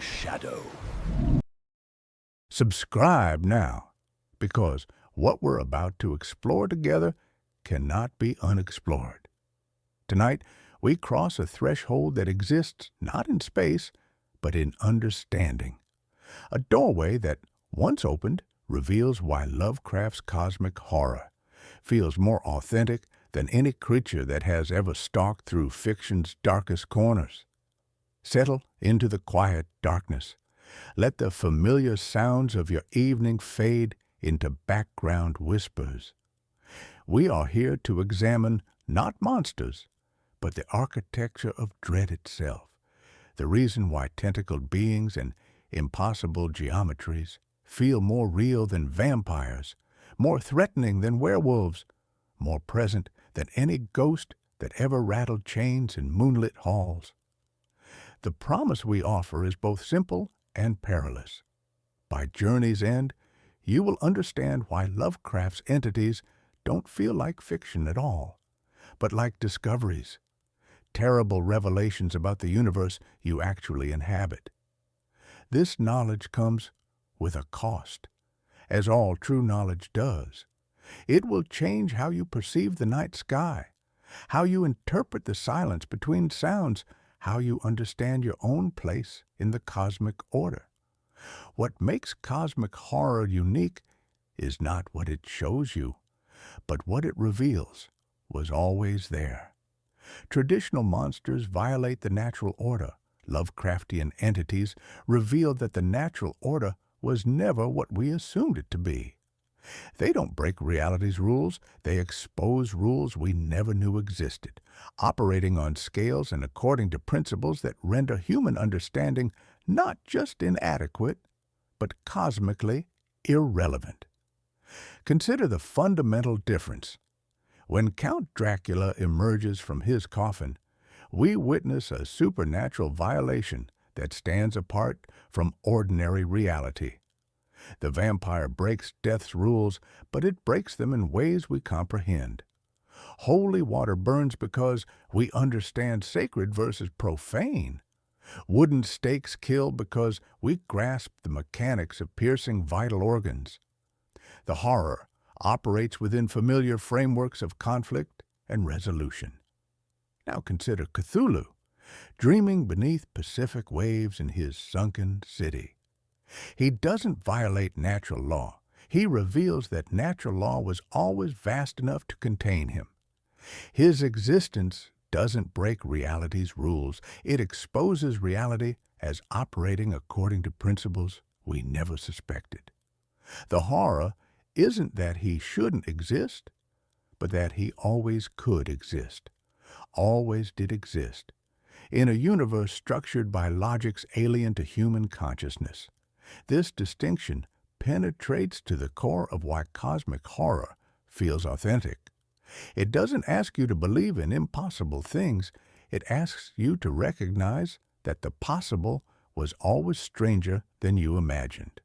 shadow. Subscribe now, because what we're about to explore together cannot be unexplored. Tonight, we cross a threshold that exists not in space, but in understanding. A doorway that, once opened, reveals why Lovecraft's cosmic horror feels more authentic than any creature that has ever stalked through fiction's darkest corners. Settle into the quiet darkness. Let the familiar sounds of your evening fade into background whispers. We are here to examine not monsters, but the architecture of dread itself, the reason why tentacled beings and impossible geometries feel more real than vampires, more threatening than werewolves, more present than any ghost that ever rattled chains in moonlit halls. The promise we offer is both simple and perilous. By journey's end, you will understand why Lovecraft's entities don't feel like fiction at all, but like discoveries, terrible revelations about the universe you actually inhabit. This knowledge comes with a cost, as all true knowledge does. It will change how you perceive the night sky, how you interpret the silence between sounds, how you understand your own place in the cosmic order. What makes cosmic horror unique is not what it shows you, but what it reveals was always there. Traditional monsters violate the natural order. Lovecraftian entities reveal that the natural order was never what we assumed it to be. They don't break reality's rules, they expose rules we never knew existed, operating on scales and according to principles that render human understanding not just inadequate, but cosmically irrelevant. Consider the fundamental difference. When Count Dracula emerges from his coffin, we witness a supernatural violation that stands apart from ordinary reality. The vampire breaks death's rules, but it breaks them in ways we comprehend. Holy water burns because we understand sacred versus profane. Wooden stakes kill because we grasp the mechanics of piercing vital organs. The horror operates within familiar frameworks of conflict and resolution. Now consider Cthulhu, dreaming beneath Pacific waves in his sunken city. He doesn't violate natural law. He reveals that natural law was always vast enough to contain him. His existence doesn't break reality's rules. It exposes reality as operating according to principles we never suspected. The horror isn't that he shouldn't exist, but that he always could exist, always did exist, in a universe structured by logics alien to human consciousness. This distinction penetrates to the core of why cosmic horror feels authentic. It doesn't ask you to believe in impossible things. It asks you to recognize that the possible was always stranger than you imagined.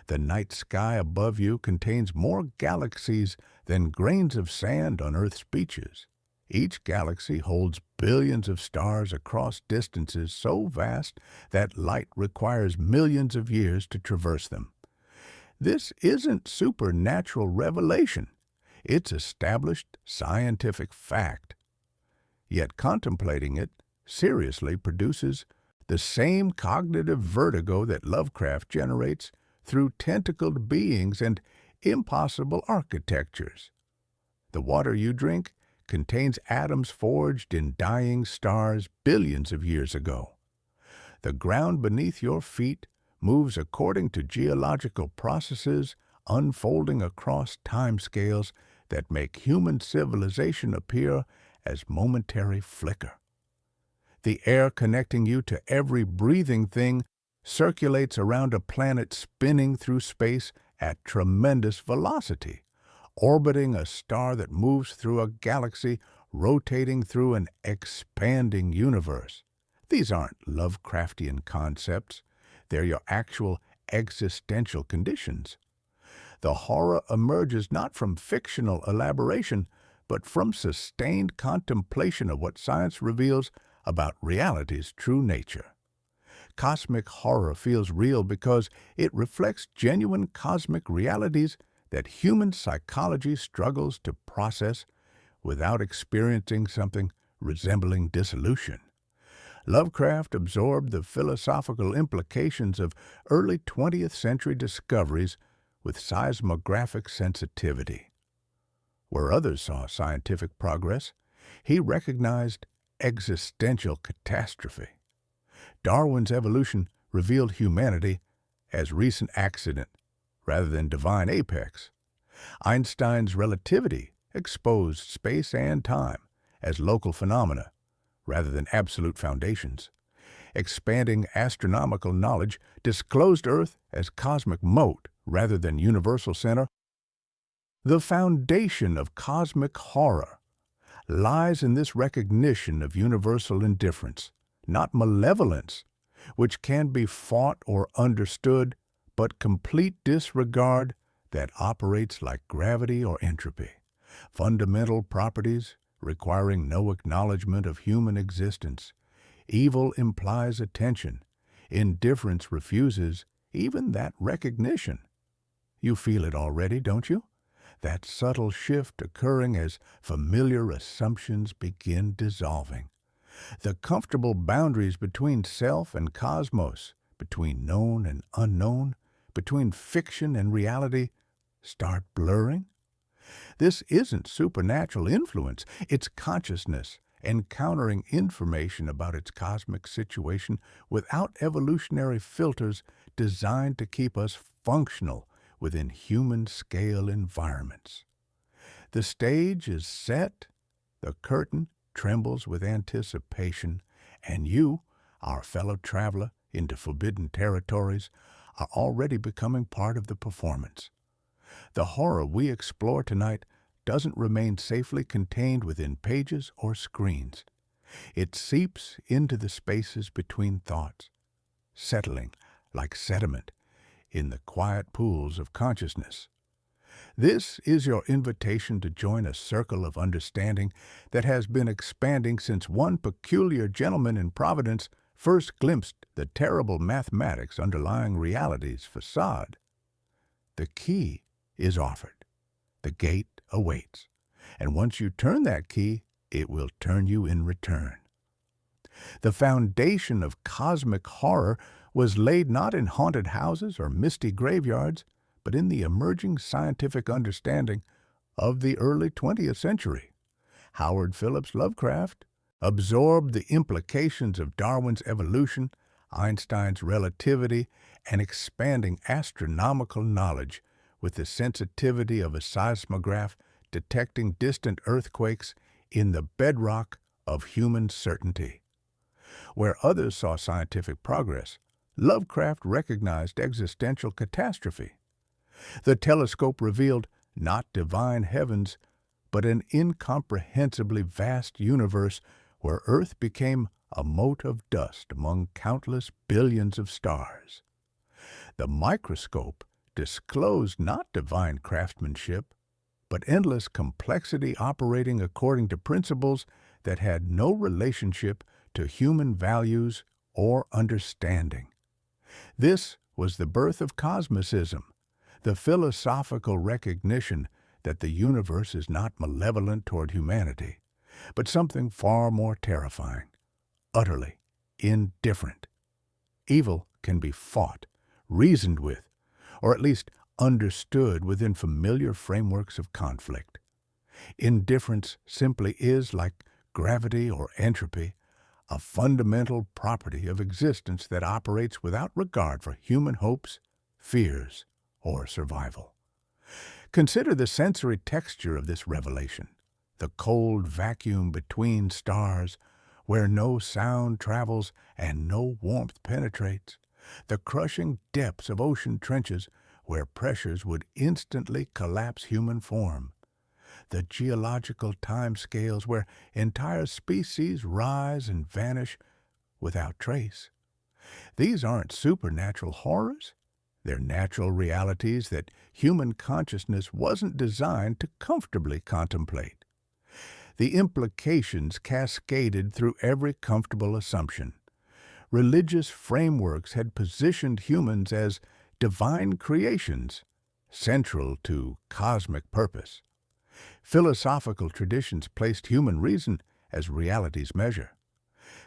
The night sky above you contains more galaxies than grains of sand on Earth's beaches. Each galaxy holds billions of stars across distances so vast that light requires millions of years to traverse them. This isn't supernatural revelation. It's established scientific fact. Yet contemplating it seriously produces the same cognitive vertigo that Lovecraft generates through tentacled beings and impossible architectures. The water you drink contains atoms forged in dying stars billions of years ago. The ground beneath your feet moves according to geological processes unfolding across timescales that make human civilization appear as momentary flicker. The air connecting you to every breathing thing circulates around a planet spinning through space at tremendous velocity, orbiting a star that moves through a galaxy, rotating through an expanding universe. These aren't Lovecraftian concepts. They're your actual existential conditions. The horror emerges not from fictional elaboration, but from sustained contemplation of what science reveals about reality's true nature. Cosmic horror feels real because it reflects genuine cosmic realities that human psychology struggles to process without experiencing something resembling dissolution. Lovecraft absorbed the philosophical implications of early 20th century discoveries with seismographic sensitivity. Where others saw scientific progress, he recognized existential catastrophe. Darwin's evolution revealed humanity as recent accident rather than divine apex. Einstein's relativity exposed space and time as local phenomena rather than absolute foundations. Expanding astronomical knowledge disclosed Earth as cosmic moat rather than universal center. The foundation of cosmic horror lies in this recognition of universal indifference, not malevolence, which can be fought or understood, but complete disregard that operates like gravity or entropy, fundamental properties requiring no acknowledgement of human existence. Evil implies attention. Indifference refuses even that recognition. You feel it already, don't you? That subtle shift occurring as familiar assumptions begin dissolving. The comfortable boundaries between self and cosmos, between known and unknown, between fiction and reality, start blurring. This isn't supernatural influence, it's consciousness encountering information about its cosmic situation without evolutionary filters designed to keep us functional within human-scale environments. The stage is set, the curtain trembles with anticipation, and you, our fellow traveler into forbidden territories, are already becoming part of the performance. The horror we explore tonight doesn't remain safely contained within pages or screens. It seeps into the spaces between thoughts, settling like sediment in the quiet pools of consciousness. This is your invitation to join a circle of understanding that has been expanding since one peculiar gentleman in Providence first glimpsed the terrible mathematics underlying reality's facade. The key is offered. The gate awaits. And once you turn that key, it will turn you in return. The foundation of cosmic horror was laid not in haunted houses or misty graveyards, but in the emerging scientific understanding of the early 20th century. Howard Phillips Lovecraft absorbed the implications of Darwin's evolution, Einstein's relativity, and expanding astronomical knowledge with the sensitivity of a seismograph detecting distant earthquakes in the bedrock of human certainty. Where others saw scientific progress, Lovecraft recognized existential catastrophe. The telescope revealed not divine heavens, but an incomprehensibly vast universe where Earth became a mote of dust among countless billions of stars. The microscope disclosed not divine craftsmanship, but endless complexity operating according to principles that had no relationship to human values or understanding. This was the birth of cosmicism, the philosophical recognition that the universe is not malevolent toward humanity, but something far more terrifying, utterly indifferent. Evil can be fought, reasoned with, or at least understood within familiar frameworks of conflict. Indifference simply is, like gravity or entropy, a fundamental property of existence that operates without regard for human hopes, fears, or survival. Consider the sensory texture of this revelation, the cold vacuum between stars where no sound travels and no warmth penetrates, the crushing depths of ocean trenches where pressures would instantly collapse human form, the geological timescales where entire species rise and vanish without trace. These aren't supernatural horrors. They're natural realities that human consciousness wasn't designed to comfortably contemplate. The implications cascaded through every comfortable assumption. Religious frameworks had positioned humans as divine creations, central to cosmic purpose. Philosophical traditions placed human reason as reality's measure.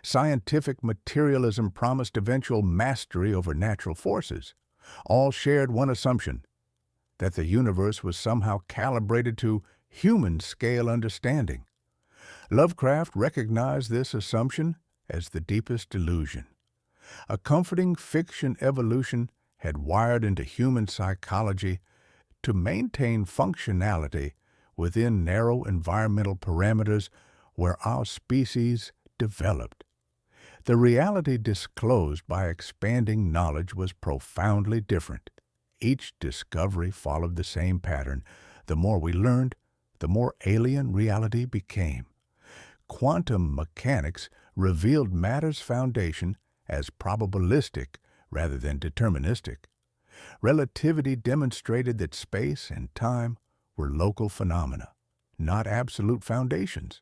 Scientific materialism promised eventual mastery over natural forces. All shared one assumption, that the universe was somehow calibrated to human-scale understanding. Lovecraft recognized this assumption as the deepest illusion. A comforting fiction evolution had wired into human psychology to maintain functionality within narrow environmental parameters where our species developed. The reality disclosed by expanding knowledge was profoundly different. Each discovery followed the same pattern. The more we learned, the more alien reality became. Quantum mechanics revealed matter's foundation as probabilistic rather than deterministic. Relativity demonstrated that space and time were local phenomena, not absolute foundations.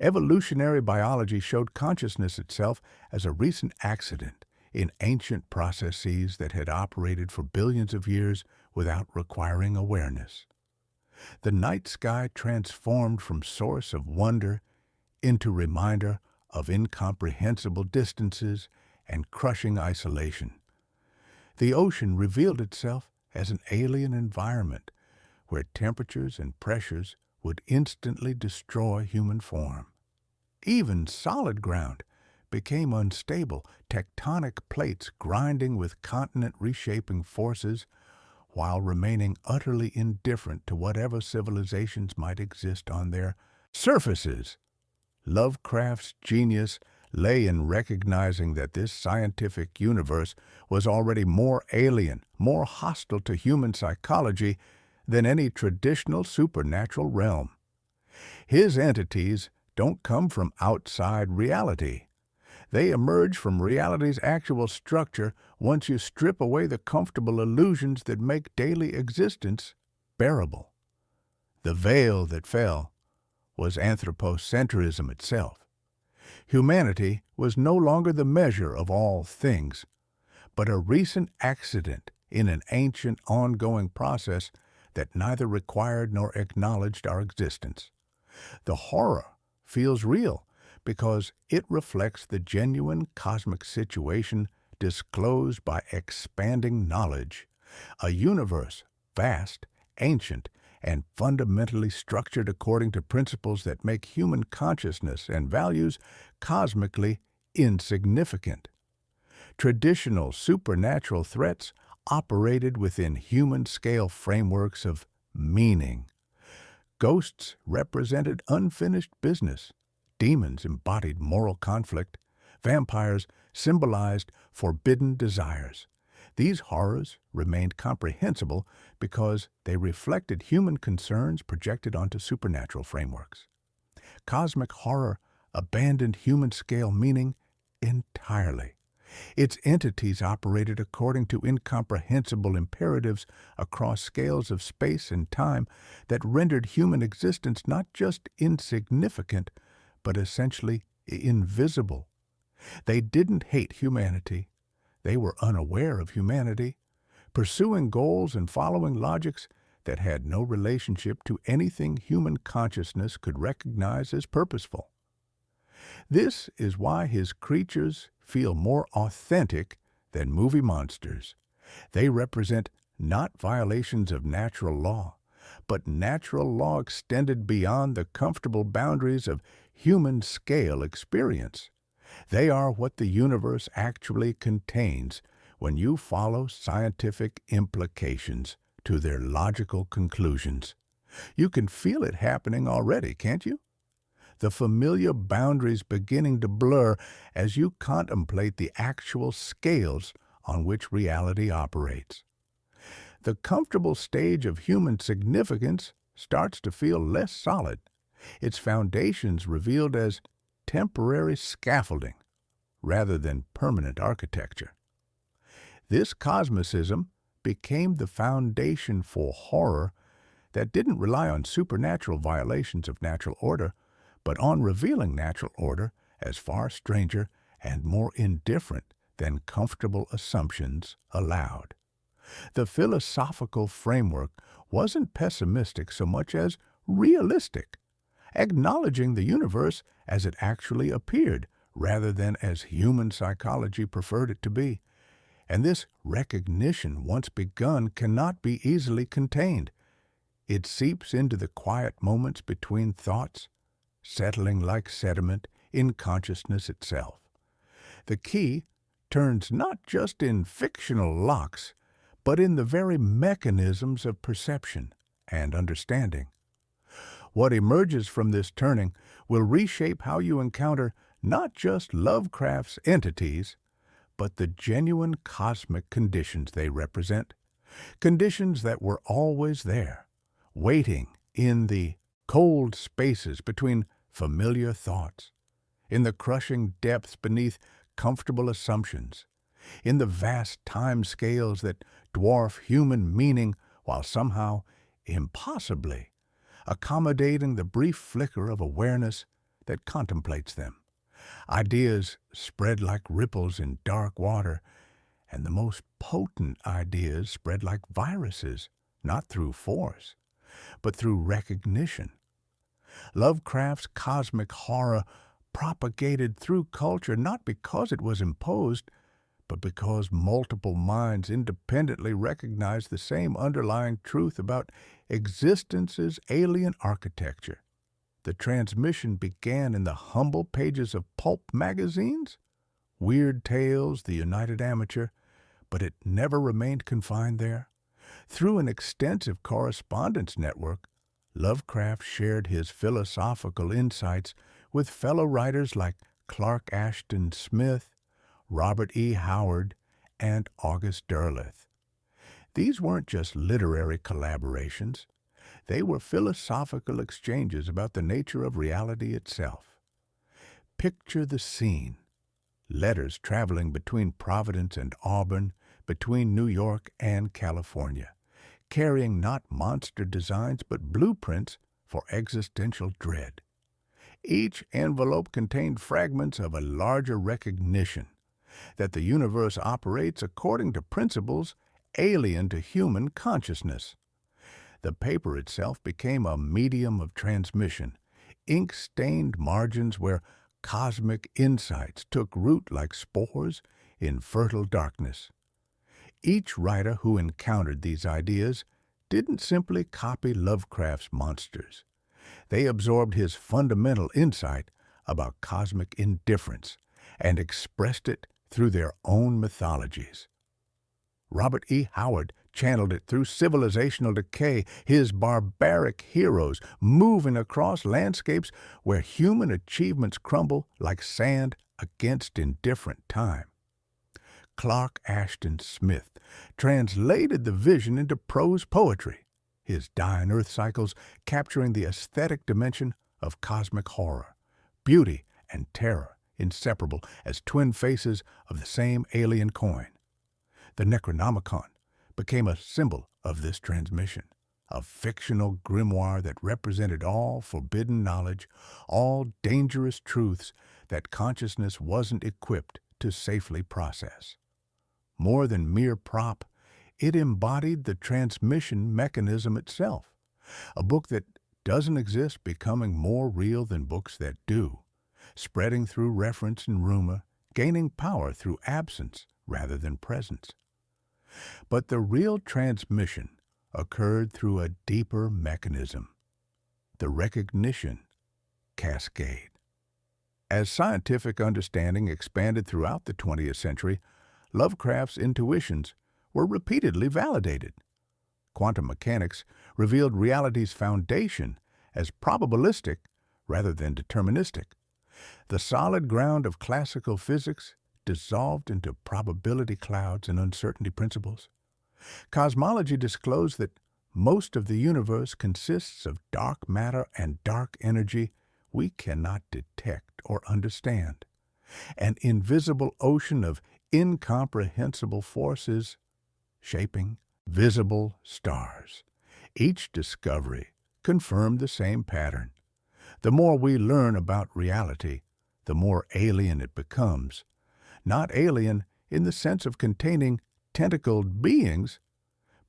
Evolutionary biology showed consciousness itself as a recent accident in ancient processes that had operated for billions of years without requiring awareness. The night sky transformed from source of wonder into reminder of incomprehensible distances and crushing isolation. The ocean revealed itself as an alien environment where temperatures and pressures would instantly destroy human form. Even solid ground became unstable, tectonic plates grinding with continent reshaping forces while remaining utterly indifferent to whatever civilizations might exist on their surfaces. Lovecraft's genius lay in recognizing that this scientific universe was already more alien, more hostile to human psychology than any traditional supernatural realm. His entities don't come from outside reality. They emerge from reality's actual structure once you strip away the comfortable illusions that make daily existence bearable. The veil that fell was anthropocentrism itself. Humanity was no longer the measure of all things, but a recent accident in an ancient ongoing process that neither required nor acknowledged our existence. The horror feels real because it reflects the genuine cosmic situation disclosed by expanding knowledge, a universe vast, ancient, and fundamentally structured according to principles that make human consciousness and values cosmically insignificant. Traditional supernatural threats operated within human-scale frameworks of meaning. Ghosts represented unfinished business. Demons embodied moral conflict. Vampires symbolized forbidden desires. These horrors remained comprehensible because they reflected human concerns projected onto supernatural frameworks. Cosmic horror abandoned human-scale meaning entirely. Its entities operated according to incomprehensible imperatives across scales of space and time that rendered human existence not just insignificant, but essentially invisible. They didn't hate humanity. They were unaware of humanity, pursuing goals and following logics that had no relationship to anything human consciousness could recognize as purposeful. This is why his creatures feel more authentic than movie monsters. They represent not violations of natural law, but natural law extended beyond the comfortable boundaries of human-scale experience. They are what the universe actually contains when you follow scientific implications to their logical conclusions. You can feel it happening already, can't you? The familiar boundaries beginning to blur as you contemplate the actual scales on which reality operates. The comfortable stage of human significance starts to feel less solid, its foundations revealed as temporary scaffolding rather than permanent architecture. This cosmicism became the foundation for horror that didn't rely on supernatural violations of natural order, but on revealing natural order as far stranger and more indifferent than comfortable assumptions allowed. The philosophical framework wasn't pessimistic so much as realistic, acknowledging the universe as it actually appeared rather than as human psychology preferred it to be. And this recognition, once begun, cannot be easily contained. It seeps into the quiet moments between thoughts, settling like sediment in consciousness itself. The key turns not just in fictional locks, but in the very mechanisms of perception and understanding. What emerges from this turning will reshape how you encounter not just Lovecraft's entities, but the genuine cosmic conditions they represent, conditions that were always there, waiting in the cold spaces between familiar thoughts, in the crushing depths beneath comfortable assumptions, in the vast time scales that dwarf human meaning while somehow, impossibly, accommodating the brief flicker of awareness that contemplates them. Ideas spread like ripples in dark water, and the most potent ideas spread like viruses, not through force, but through recognition. Lovecraft's cosmic horror propagated through culture not because it was imposed, but because multiple minds independently recognized the same underlying truth about existence's alien architecture. The transmission began in the humble pages of pulp magazines, Weird Tales, The United Amateur, but it never remained confined there. Through an extensive correspondence network, Lovecraft shared his philosophical insights with fellow writers like Clark Ashton Smith, Robert E. Howard, and August Derleth. These weren't just literary collaborations. They were philosophical exchanges about the nature of reality itself. Picture the scene. Letters traveling between Providence and Auburn, between New York and California, carrying not monster designs but blueprints for existential dread. Each envelope contained fragments of a larger recognition that the universe operates according to principles alien to human consciousness. The paper itself became a medium of transmission, ink-stained margins where cosmic insights took root like spores in fertile darkness. Each writer who encountered these ideas didn't simply copy Lovecraft's monsters. They absorbed his fundamental insight about cosmic indifference and expressed it through their own mythologies. Robert E. Howard channeled it through civilizational decay, his barbaric heroes moving across landscapes where human achievements crumble like sand against indifferent time. Clark Ashton Smith translated the vision into prose poetry, his Dying Earth cycles capturing the aesthetic dimension of cosmic horror, beauty and terror inseparable as twin faces of the same alien coin. The Necronomicon became a symbol of this transmission, a fictional grimoire that represented all forbidden knowledge, all dangerous truths that consciousness wasn't equipped to safely process. More than mere prop, it embodied the transmission mechanism itself, a book that doesn't exist becoming more real than books that do, spreading through reference and rumor, gaining power through absence rather than presence. But the real transmission occurred through a deeper mechanism, the recognition cascade. As scientific understanding expanded throughout the 20th century, Lovecraft's intuitions were repeatedly validated. Quantum mechanics revealed reality's foundation as probabilistic rather than deterministic. The solid ground of classical physics dissolved into probability clouds and uncertainty principles. Cosmology disclosed that most of the universe consists of dark matter and dark energy we cannot detect or understand, an invisible ocean of incomprehensible forces shaping visible stars. Each discovery confirmed the same pattern. The more we learn about reality, the more alien it becomes, not alien in the sense of containing tentacled beings,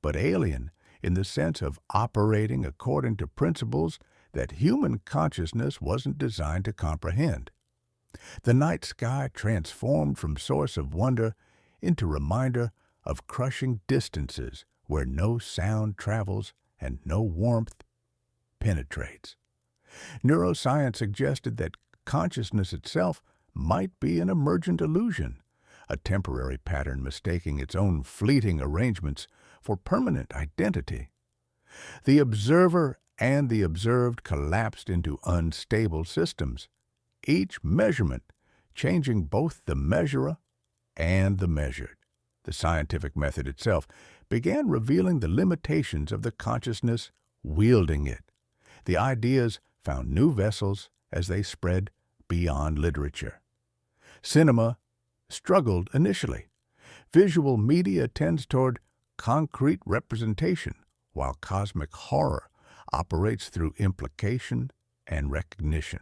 but alien in the sense of operating according to principles that human consciousness wasn't designed to comprehend. The night sky transformed from source of wonder into reminder of crushing distances where no sound travels and no warmth penetrates. Neuroscience suggested that consciousness itself might be an emergent illusion, a temporary pattern mistaking its own fleeting arrangements for permanent identity. The observer and the observed collapsed into unstable systems, each measurement changing both the measurer and the measured. The scientific method itself began revealing the limitations of the consciousness wielding it. The ideas found new vessels as they spread beyond literature. Cinema struggled initially. Visual media tends toward concrete representation, while cosmic horror operates through implication and recognition.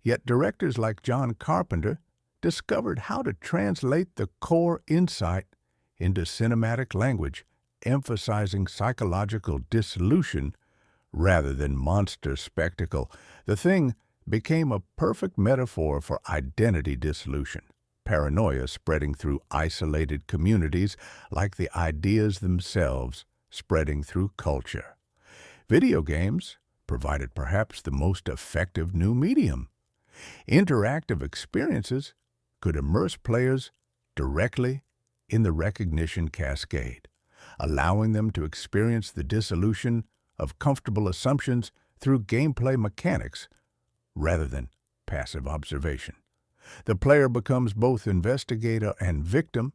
Yet directors like John Carpenter discovered how to translate the core insight into cinematic language, emphasizing psychological dissolution rather than monster spectacle. The Thing became a perfect metaphor for identity dissolution, paranoia spreading through isolated communities like the ideas themselves spreading through culture. Video games provided perhaps the most effective new medium. Interactive experiences could immerse players directly in the recognition cascade, allowing them to experience the dissolution of comfortable assumptions through gameplay mechanics rather than passive observation. The player becomes both investigator and victim,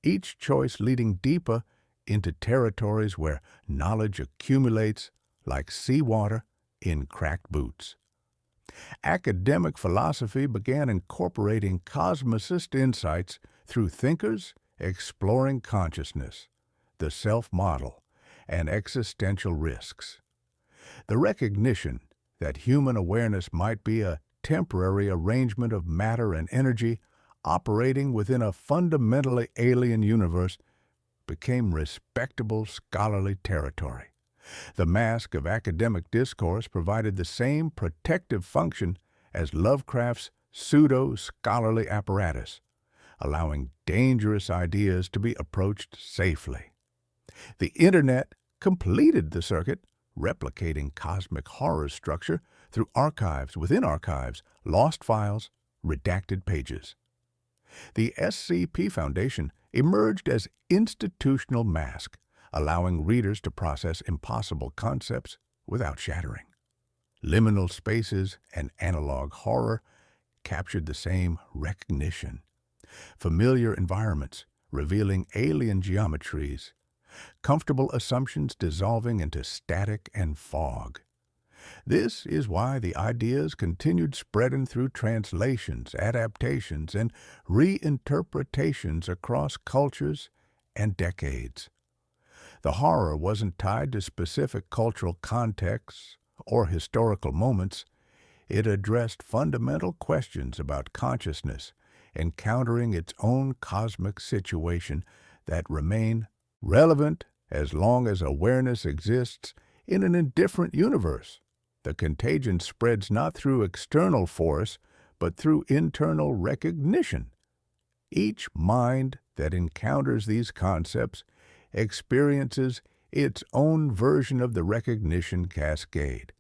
each choice leading deeper into territories where knowledge accumulates like seawater in cracked boots. Academic philosophy began incorporating cosmicist insights through thinkers exploring consciousness, the self-model, and existential risks. The recognition that human awareness might be a temporary arrangement of matter and energy operating within a fundamentally alien universe became respectable scholarly territory. The mask of academic discourse provided the same protective function as Lovecraft's pseudo-scholarly apparatus, allowing dangerous ideas to be approached safely. The Internet completed the circuit, replicating cosmic horror structure through archives within archives, lost files, redacted pages. The SCP Foundation emerged as institutional mask, allowing readers to process impossible concepts without shattering. Liminal spaces and analog horror captured the same recognition. Familiar environments revealing alien geometries, comfortable assumptions dissolving into static and fog. This is why the ideas continued spreading through translations, adaptations, and reinterpretations across cultures and decades. The horror wasn't tied to specific cultural contexts or historical moments. It addressed fundamental questions about consciousness, encountering its own cosmic situation that remain relevant as long as awareness exists in an indifferent universe. The contagion spreads not through external force, but through internal recognition. Each mind that encounters these concepts experiences its own version of the recognition cascade,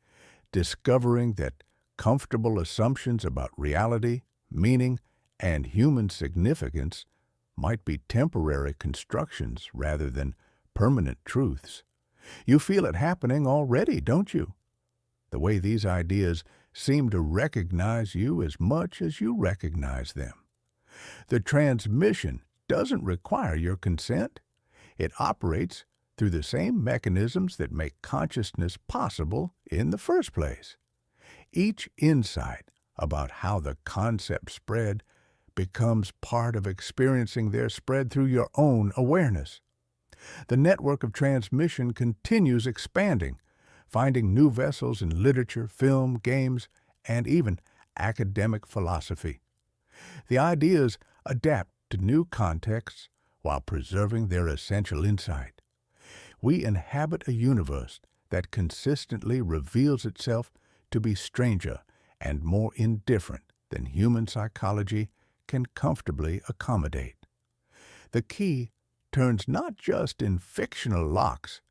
discovering that comfortable assumptions about reality, meaning, and human significance might be temporary constructions rather than permanent truths. You feel it happening already, don't you? The way these ideas seem to recognize you as much as you recognize them. The transmission doesn't require your consent. It operates through the same mechanisms that make consciousness possible in the first place. Each insight about how the concept spread becomes part of experiencing their spread through your own awareness. The network of transmission continues expanding, finding new vessels in literature, film, games, and even academic philosophy. The ideas adapt to new contexts while preserving their essential insight. We inhabit a universe that consistently reveals itself to be stranger and more indifferent than human psychology can comfortably accommodate. The key turns not just in fictional locks,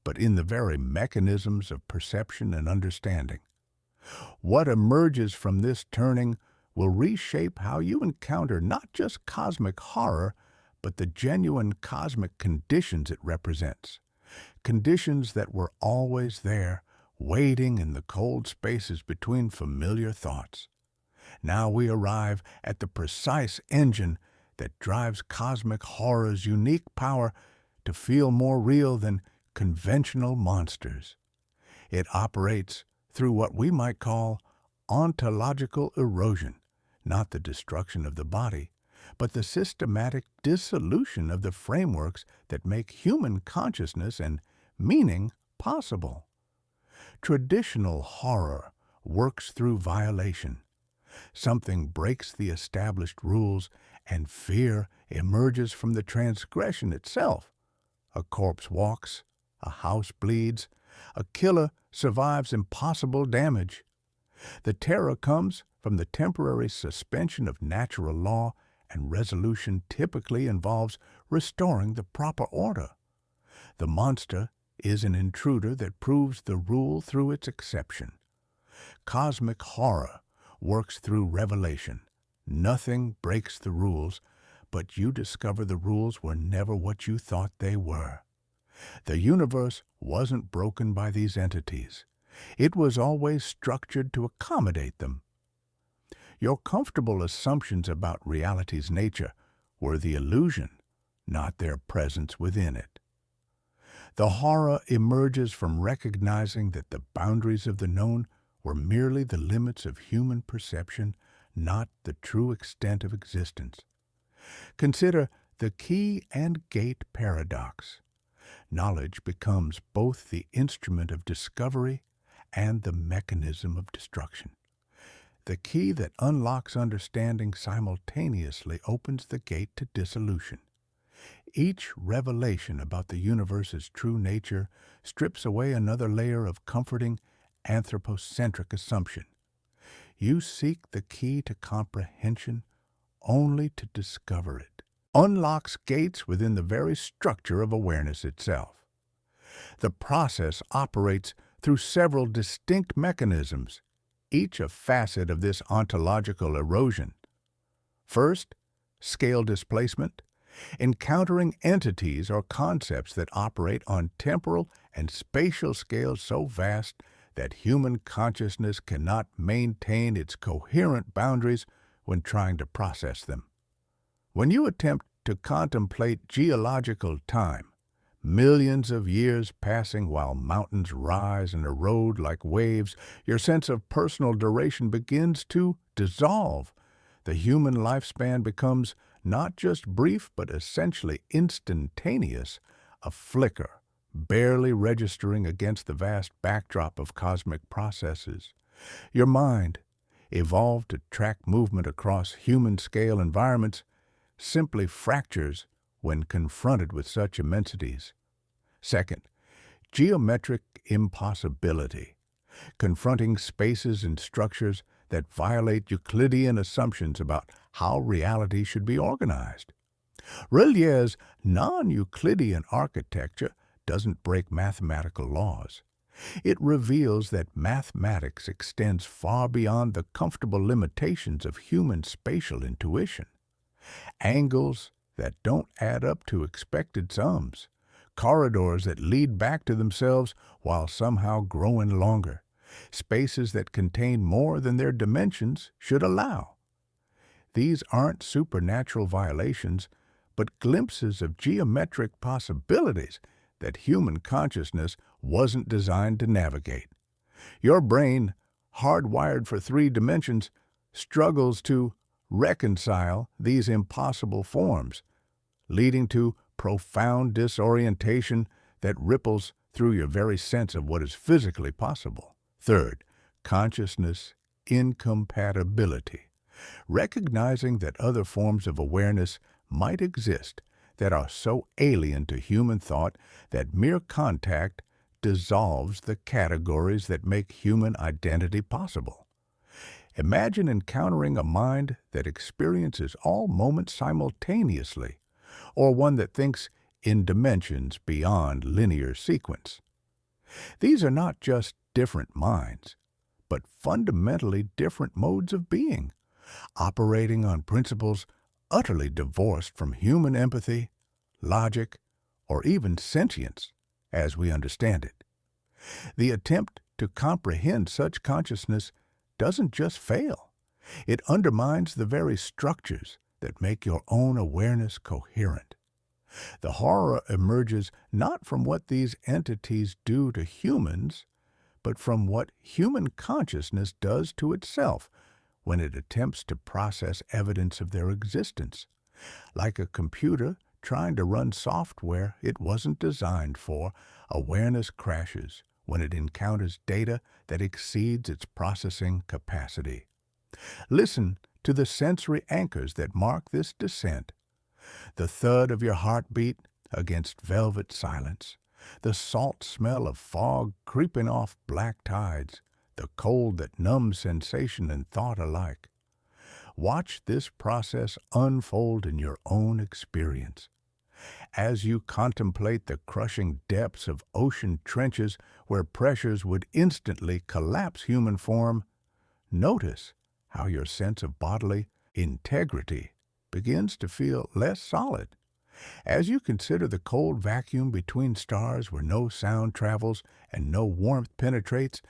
but in the very mechanisms of perception and understanding. What emerges from this turning will reshape how you encounter not just cosmic horror, but the genuine cosmic conditions it represents. Conditions that were always there, waiting in the cold spaces between familiar thoughts. Now we arrive at the precise engine that drives cosmic horror's unique power to feel more real than conventional monsters. It operates through what we might call ontological erosion, not the destruction of the body, but the systematic dissolution of the frameworks that make human consciousness and meaning possible. Traditional horror works through violation. Something breaks the established rules, and fear emerges from the transgression itself. A corpse walks, a house bleeds, a killer survives impossible damage. The terror comes from the temporary suspension of natural law, and resolution typically involves restoring the proper order. The monster is an intruder that proves the rule through its exception. Cosmic horror works through revelation. Nothing breaks the rules, but you discover the rules were never what you thought they were. The universe wasn't broken by these entities. It was always structured to accommodate them. Your comfortable assumptions about reality's nature were the illusion, not their presence within it. The horror emerges from recognizing that the boundaries of the known were merely the limits of human perception, not the true extent of existence. Consider the key and gate paradox. Knowledge becomes both the instrument of discovery and the mechanism of destruction. The key that unlocks understanding simultaneously opens the gate to dissolution. Each revelation about the universe's true nature strips away another layer of comforting, anthropocentric assumption. You seek the key to comprehension only to discover it. Unlocks gates within the very structure of awareness itself. The process operates through several distinct mechanisms, each a facet of this ontological erosion. First, scale displacement, encountering entities or concepts that operate on temporal and spatial scales so vast that human consciousness cannot maintain its coherent boundaries when trying to process them. When you attempt to contemplate geological time, millions of years passing while mountains rise and erode like waves, your sense of personal duration begins to dissolve. The human lifespan becomes not just brief but essentially instantaneous, a flicker, barely registering against the vast backdrop of cosmic processes. Your mind, evolved to track movement across human-scale environments, simply fractures when confronted with such immensities. Second, geometric impossibility, confronting spaces and structures that violate Euclidean assumptions about how reality should be organized. Relier's non-Euclidean architecture doesn't break mathematical laws. It reveals that mathematics extends far beyond the comfortable limitations of human spatial intuition. Angles that don't add up to expected sums, corridors that lead back to themselves while somehow growing longer, spaces that contain more than their dimensions should allow. These aren't supernatural violations, but glimpses of geometric possibilities that human consciousness wasn't designed to navigate. Your brain, hardwired for 3 dimensions, struggles to reconcile these impossible forms, leading to profound disorientation that ripples through your very sense of what is physically possible. Third, consciousness incompatibility, Recognizing that other forms of awareness might exist that are so alien to human thought that mere contact dissolves the categories that make human identity possible. Imagine encountering a mind that experiences all moments simultaneously, or one that thinks in dimensions beyond linear sequence. These are not just different minds, but fundamentally different modes of being, operating on principles utterly divorced from human empathy, logic, or even sentience as we understand it. The attempt to comprehend such consciousness doesn't just fail. It undermines the very structures that make your own awareness coherent. The horror emerges not from what these entities do to humans, but from what human consciousness does to itself when it attempts to process evidence of their existence. Like a computer trying to run software it wasn't designed for, awareness crashes when it encounters data that exceeds its processing capacity. Listen to the sensory anchors that mark this descent. The thud of your heartbeat against velvet silence, the salt smell of fog creeping off black tides, the cold that numbs sensation and thought alike. Watch this process unfold in your own experience. As you contemplate the crushing depths of ocean trenches where pressures would instantly collapse human form, notice how your sense of bodily integrity begins to feel less solid. As you consider the cold vacuum between stars where no sound travels and no warmth penetrates,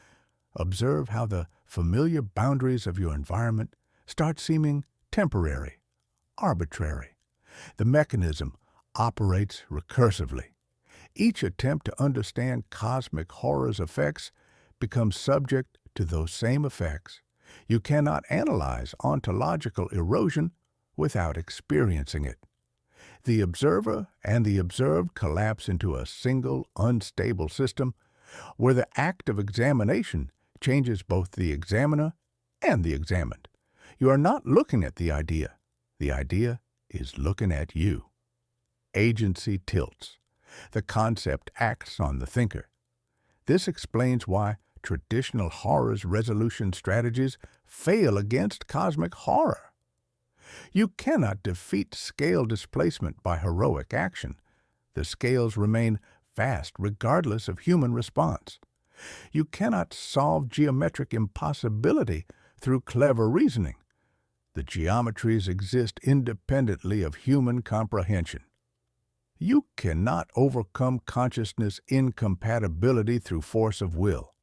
observe how the familiar boundaries of your environment start seeming temporary, arbitrary. The mechanism operates recursively. Each attempt to understand cosmic horror's effects becomes subject to those same effects. You cannot analyze ontological erosion without experiencing it. The observer and the observed collapse into a single, unstable system where the act of examination changes both the examiner and the examined. You are not looking at the idea. The idea is looking at you. Agency tilts. The concept acts on the thinker. This explains why traditional horror's resolution strategies fail against cosmic horror. You cannot defeat scale displacement by heroic action. The scales remain fast regardless of human response. You cannot solve geometric impossibility through clever reasoning. The geometries exist independently of human comprehension. You cannot overcome consciousness incompatibility through force of will.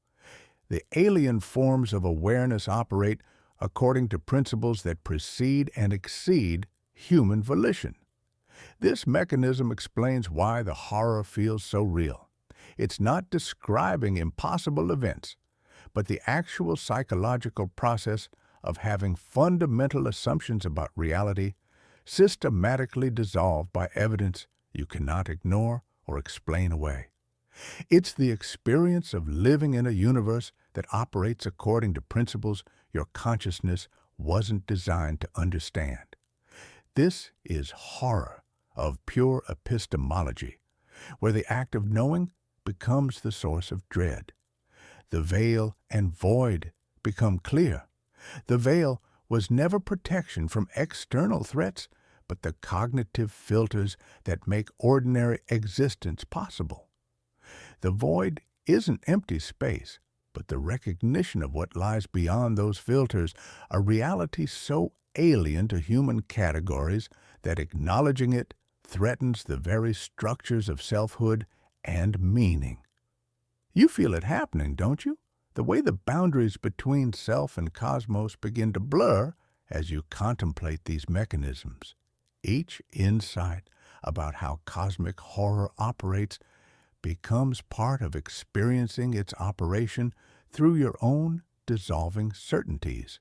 The alien forms of awareness operate according to principles that precede and exceed human volition. This mechanism explains why the horror feels so real. It's not describing impossible events, but the actual psychological process of having fundamental assumptions about reality systematically dissolved by evidence you cannot ignore or explain away. It's the experience of living in a universe that operates according to principles your consciousness wasn't designed to understand. This is horror of pure epistemology, where the act of knowing becomes the source of dread. The veil and void become clear. The veil was never protection from external threats, but the cognitive filters that make ordinary existence possible. The void isn't empty space, but the recognition of what lies beyond those filters, a reality so alien to human categories that acknowledging it threatens the very structures of selfhood and meaning. You feel it happening, don't you? The way the boundaries between self and cosmos begin to blur as you contemplate these mechanisms. Each insight about how cosmic horror operates becomes part of experiencing its operation through your own dissolving certainties.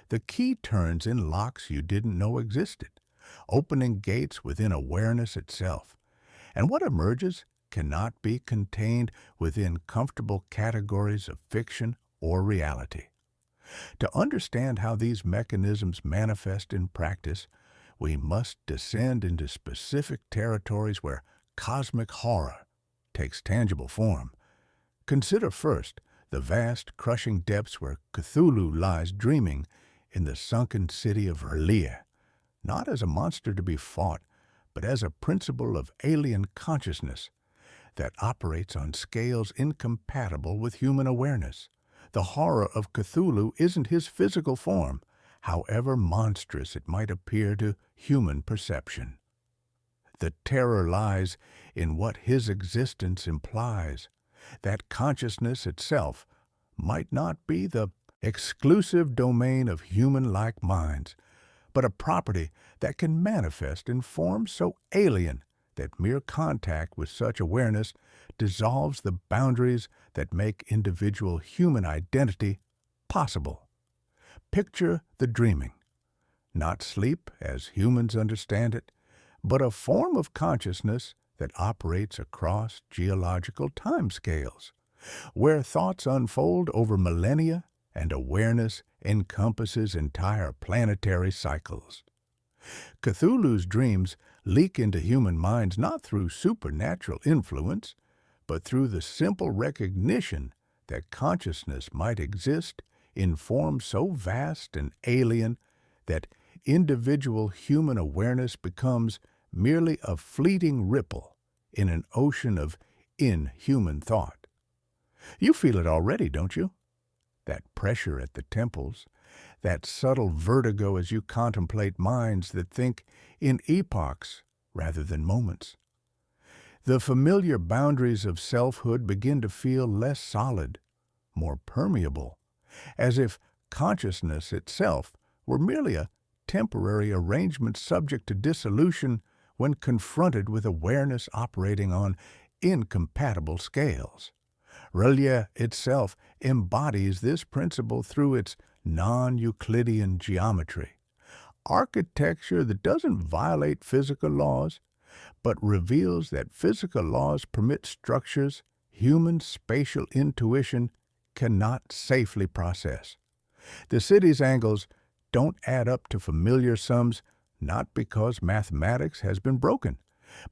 The key turns in locks you didn't know existed, opening gates within awareness itself. And what emerges cannot be contained within comfortable categories of fiction or reality. To understand how these mechanisms manifest in practice, we must descend into specific territories where cosmic horror takes tangible form. Consider first the vast, crushing depths where Cthulhu lies dreaming in the sunken city of R'lyeh, not as a monster to be fought, but as a principle of alien consciousness that operates on scales incompatible with human awareness. The horror of Cthulhu isn't his physical form, however monstrous it might appear to human perception. The terror lies in what his existence implies, that consciousness itself might not be the exclusive domain of human-like minds, but a property that can manifest in forms so alien that mere contact with such awareness dissolves the boundaries that make individual human identity possible. Picture the dreaming, not sleep as humans understand it, but a form of consciousness that operates across geological timescales, where thoughts unfold over millennia and awareness encompasses entire planetary cycles. Cthulhu's dreams leak into human minds not through supernatural influence, but through the simple recognition that consciousness might exist in forms so vast and alien that individual human awareness becomes merely a fleeting ripple in an ocean of inhuman thought. You feel it already, don't you? That pressure at the temples, that subtle vertigo as you contemplate minds that think in epochs rather than moments. The familiar boundaries of selfhood begin to feel less solid, more permeable, as if consciousness itself were merely a temporary arrangement subject to dissolution when confronted with awareness operating on incompatible scales. R'lyeh itself embodies this principle through its non-Euclidean geometry, architecture that doesn't violate physical laws, but reveals that physical laws permit structures human spatial intuition cannot safely process. The city's angles don't add up to familiar sums, not because mathematics has been broken,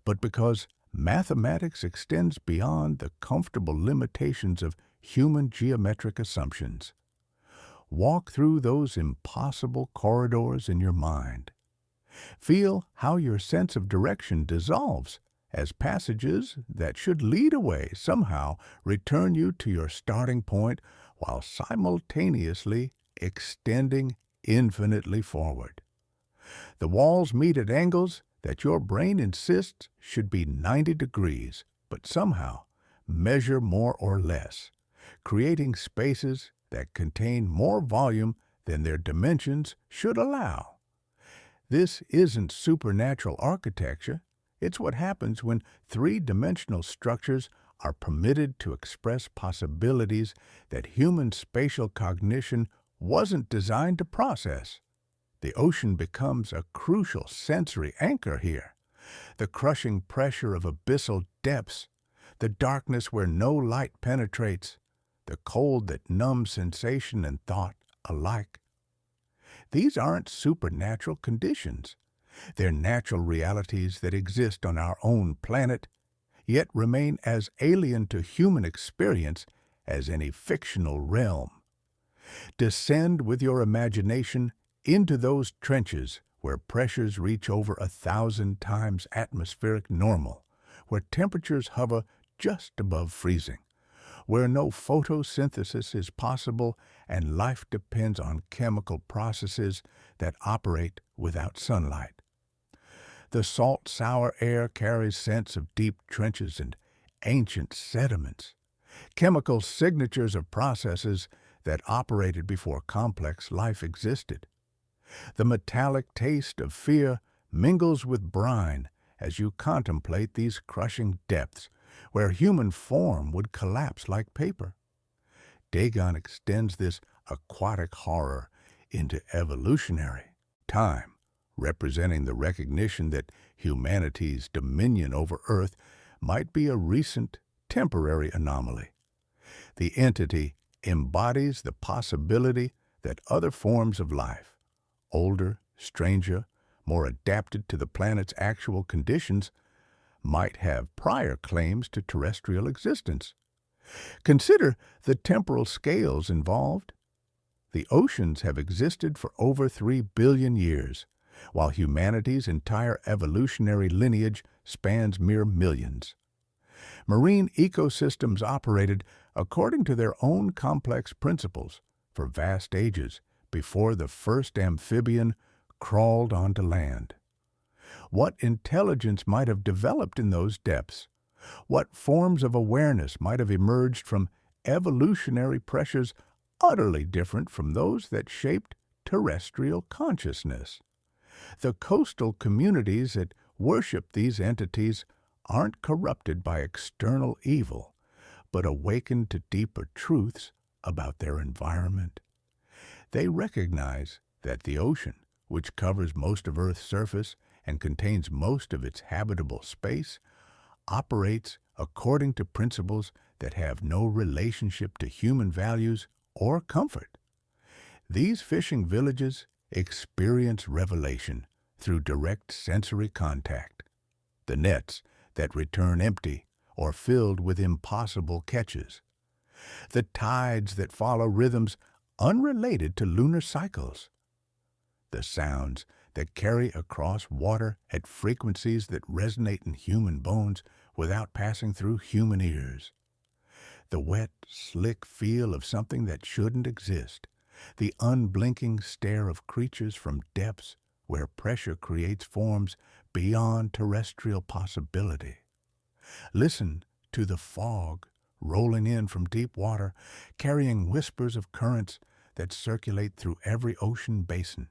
but because mathematics extends beyond the comfortable limitations of human geometric assumptions. Walk through those impossible corridors in your mind. Feel how your sense of direction dissolves as passages that should lead away somehow return you to your starting point while simultaneously extending infinitely forward. The walls meet at angles that your brain insists should be 90 degrees, but somehow measure more or less, creating spaces that contain more volume than their dimensions should allow. This isn't supernatural architecture. It's what happens when three-dimensional structures are permitted to express possibilities that human spatial cognition wasn't designed to process. The ocean becomes a crucial sensory anchor here. The crushing pressure of abyssal depths, the darkness where no light penetrates, the cold that numbs sensation and thought alike. These aren't supernatural conditions. They're natural realities that exist on our own planet, yet remain as alien to human experience as any fictional realm. Descend with your imagination into those trenches where pressures reach over 1,000 times atmospheric normal, where temperatures hover just above freezing, where no photosynthesis is possible and life depends on chemical processes that operate without sunlight. The salt, sour air carries scents of deep trenches and ancient sediments, chemical signatures of processes that operated before complex life existed. The metallic taste of fear mingles with brine as you contemplate these crushing depths where human form would collapse like paper. Dagon extends this aquatic horror into evolutionary time, representing the recognition that humanity's dominion over Earth might be a recent, temporary anomaly. The entity embodies the possibility that other forms of life, older, stranger, more adapted to the planet's actual conditions, might have prior claims to terrestrial existence. Consider the temporal scales involved. The oceans have existed for over 3 billion years, while humanity's entire evolutionary lineage spans mere millions. Marine ecosystems operated according to their own complex principles for vast ages before the first amphibian crawled onto land. What intelligence might have developed in those depths? What forms of awareness might have emerged from evolutionary pressures utterly different from those that shaped terrestrial consciousness? The coastal communities that worship these entities aren't corrupted by external evil, but awakened to deeper truths about their environment. They recognize that the ocean, which covers most of Earth's surface and contains most of its habitable space, operates according to principles that have no relationship to human values or comfort. These fishing villages experience revelation through direct sensory contact. The nets that return empty or filled with impossible catches. The tides that follow rhythms unrelated to lunar cycles. The sounds that carry across water at frequencies that resonate in human bones without passing through human ears. The wet, slick feel of something that shouldn't exist. The unblinking stare of creatures from depths where pressure creates forms beyond terrestrial possibility. Listen to the fog rolling in from deep water, carrying whispers of currents that circulate through every ocean basin.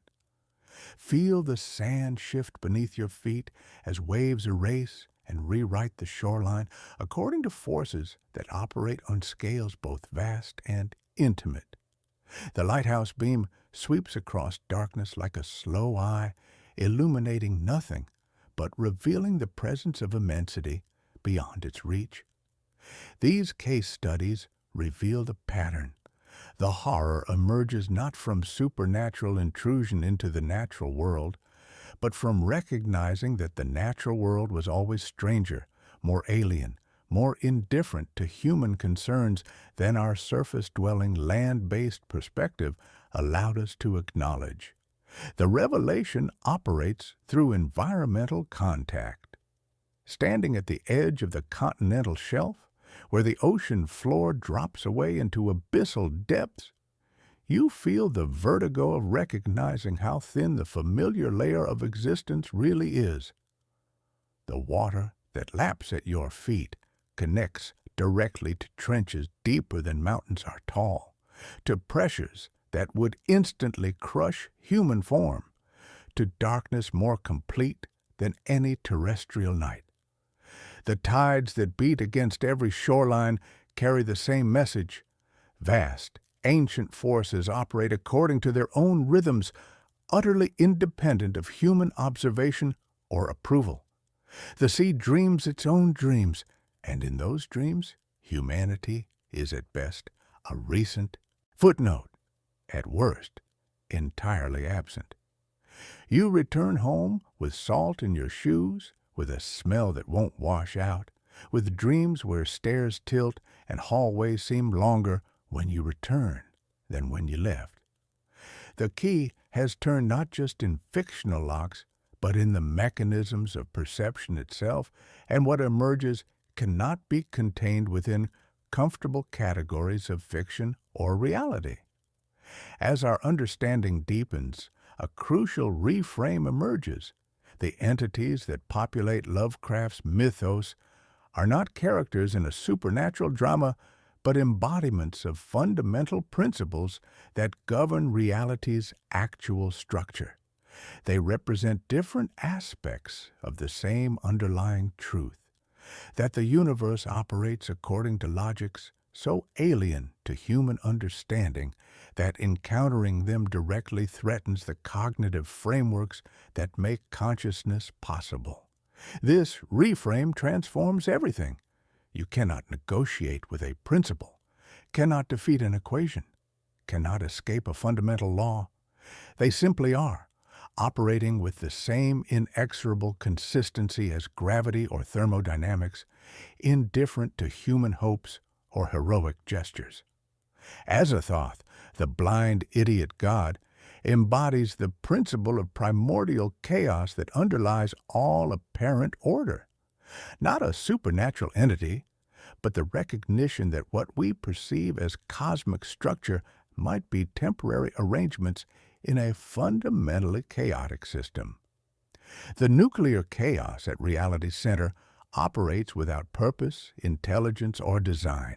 Feel the sand shift beneath your feet as waves erase and rewrite the shoreline according to forces that operate on scales both vast and intimate. The lighthouse beam sweeps across darkness like a slow eye, illuminating nothing, but revealing the presence of immensity beyond its reach. These case studies reveal the pattern. The horror emerges not from supernatural intrusion into the natural world, but from recognizing that the natural world was always stranger, more alien, more indifferent to human concerns than our surface-dwelling, land-based perspective allowed us to acknowledge. The revelation operates through environmental contact. Standing at the edge of the continental shelf, where the ocean floor drops away into abyssal depths, you feel the vertigo of recognizing how thin the familiar layer of existence really is. The water that laps at your feet connects directly to trenches deeper than mountains are tall, to pressures that would instantly crush human form, to darkness more complete than any terrestrial night. The tides that beat against every shoreline carry the same message. Vast, ancient forces operate according to their own rhythms, utterly independent of human observation or approval. The sea dreams its own dreams, and in those dreams, humanity is at best a recent footnote, at worst, entirely absent. You return home with salt in your shoes, with a smell that won't wash out, with dreams where stairs tilt and hallways seem longer when you return than when you left. The key has turned not just in fictional locks, but in the mechanisms of perception itself, and what emerges cannot be contained within comfortable categories of fiction or reality. As our understanding deepens, a crucial reframe emerges. The entities that populate Lovecraft's mythos are not characters in a supernatural drama, but embodiments of fundamental principles that govern reality's actual structure. They represent different aspects of the same underlying truth, that the universe operates according to logics so alien to human understanding that encountering them directly threatens the cognitive frameworks that make consciousness possible. This reframe transforms everything. You cannot negotiate with a principle, cannot defeat an equation, cannot escape a fundamental law. They simply are, operating with the same inexorable consistency as gravity or thermodynamics, indifferent to human hopes or heroic gestures. Azathoth, the blind idiot god, embodies the principle of primordial chaos that underlies all apparent order. Not a supernatural entity, but the recognition that what we perceive as cosmic structure might be temporary arrangements in a fundamentally chaotic system. The nuclear chaos at reality's center operates without purpose, intelligence, or design.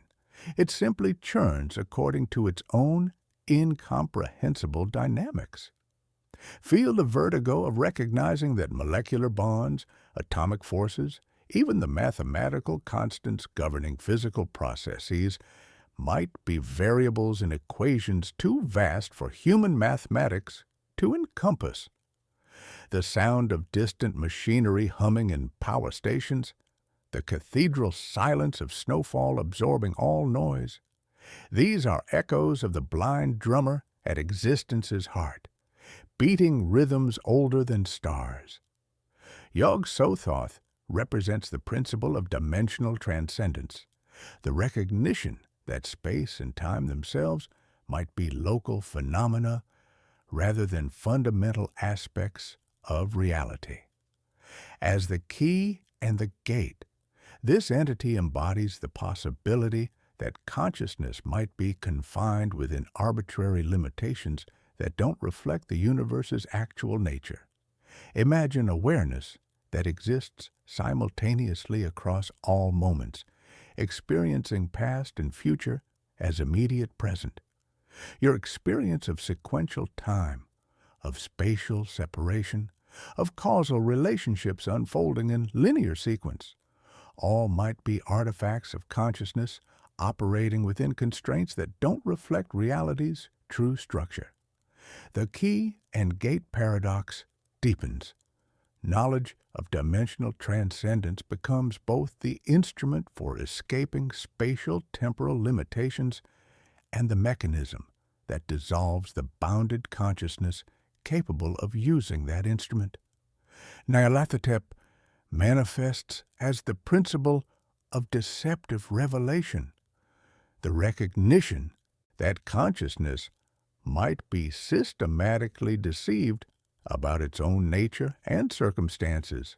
It simply churns according to its own incomprehensible dynamics. Feel the vertigo of recognizing that molecular bonds, atomic forces, even the mathematical constants governing physical processes might be variables in equations too vast for human mathematics to encompass. The sound of distant machinery humming in power stations, the cathedral silence of snowfall absorbing all noise, these are echoes of the blind drummer at existence's heart, beating rhythms older than stars. Yog-Sothoth represents the principle of dimensional transcendence, the recognition that space and time themselves might be local phenomena rather than fundamental aspects of reality. As the key and the gate, this entity embodies the possibility that consciousness might be confined within arbitrary limitations that don't reflect the universe's actual nature. Imagine awareness that exists simultaneously across all moments, experiencing past and future as immediate present. Your experience of sequential time, of spatial separation, of causal relationships unfolding in linear sequence, all might be artifacts of consciousness operating within constraints that don't reflect reality's true structure. The key and gate paradox deepens. Knowledge of dimensional transcendence becomes both the instrument for escaping spatial temporal limitations and the mechanism that dissolves the bounded consciousness capable of using that instrument. Nyarlathotep manifests as the principle of deceptive revelation, the recognition that consciousness might be systematically deceived about its own nature and circumstances,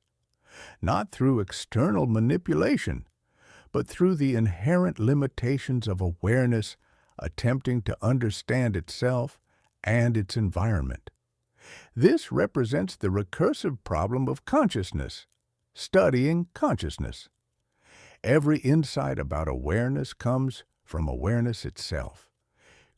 not through external manipulation, but through the inherent limitations of awareness attempting to understand itself and its environment. This represents the recursive problem of consciousness, studying consciousness. Every insight about awareness comes from awareness itself,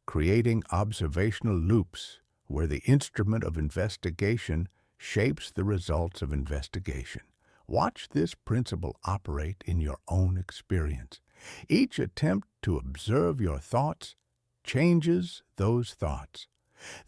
creating observational loops where the instrument of investigation shapes the results of investigation. Watch this principle operate in your own experience. Each attempt to observe your thoughts changes those thoughts.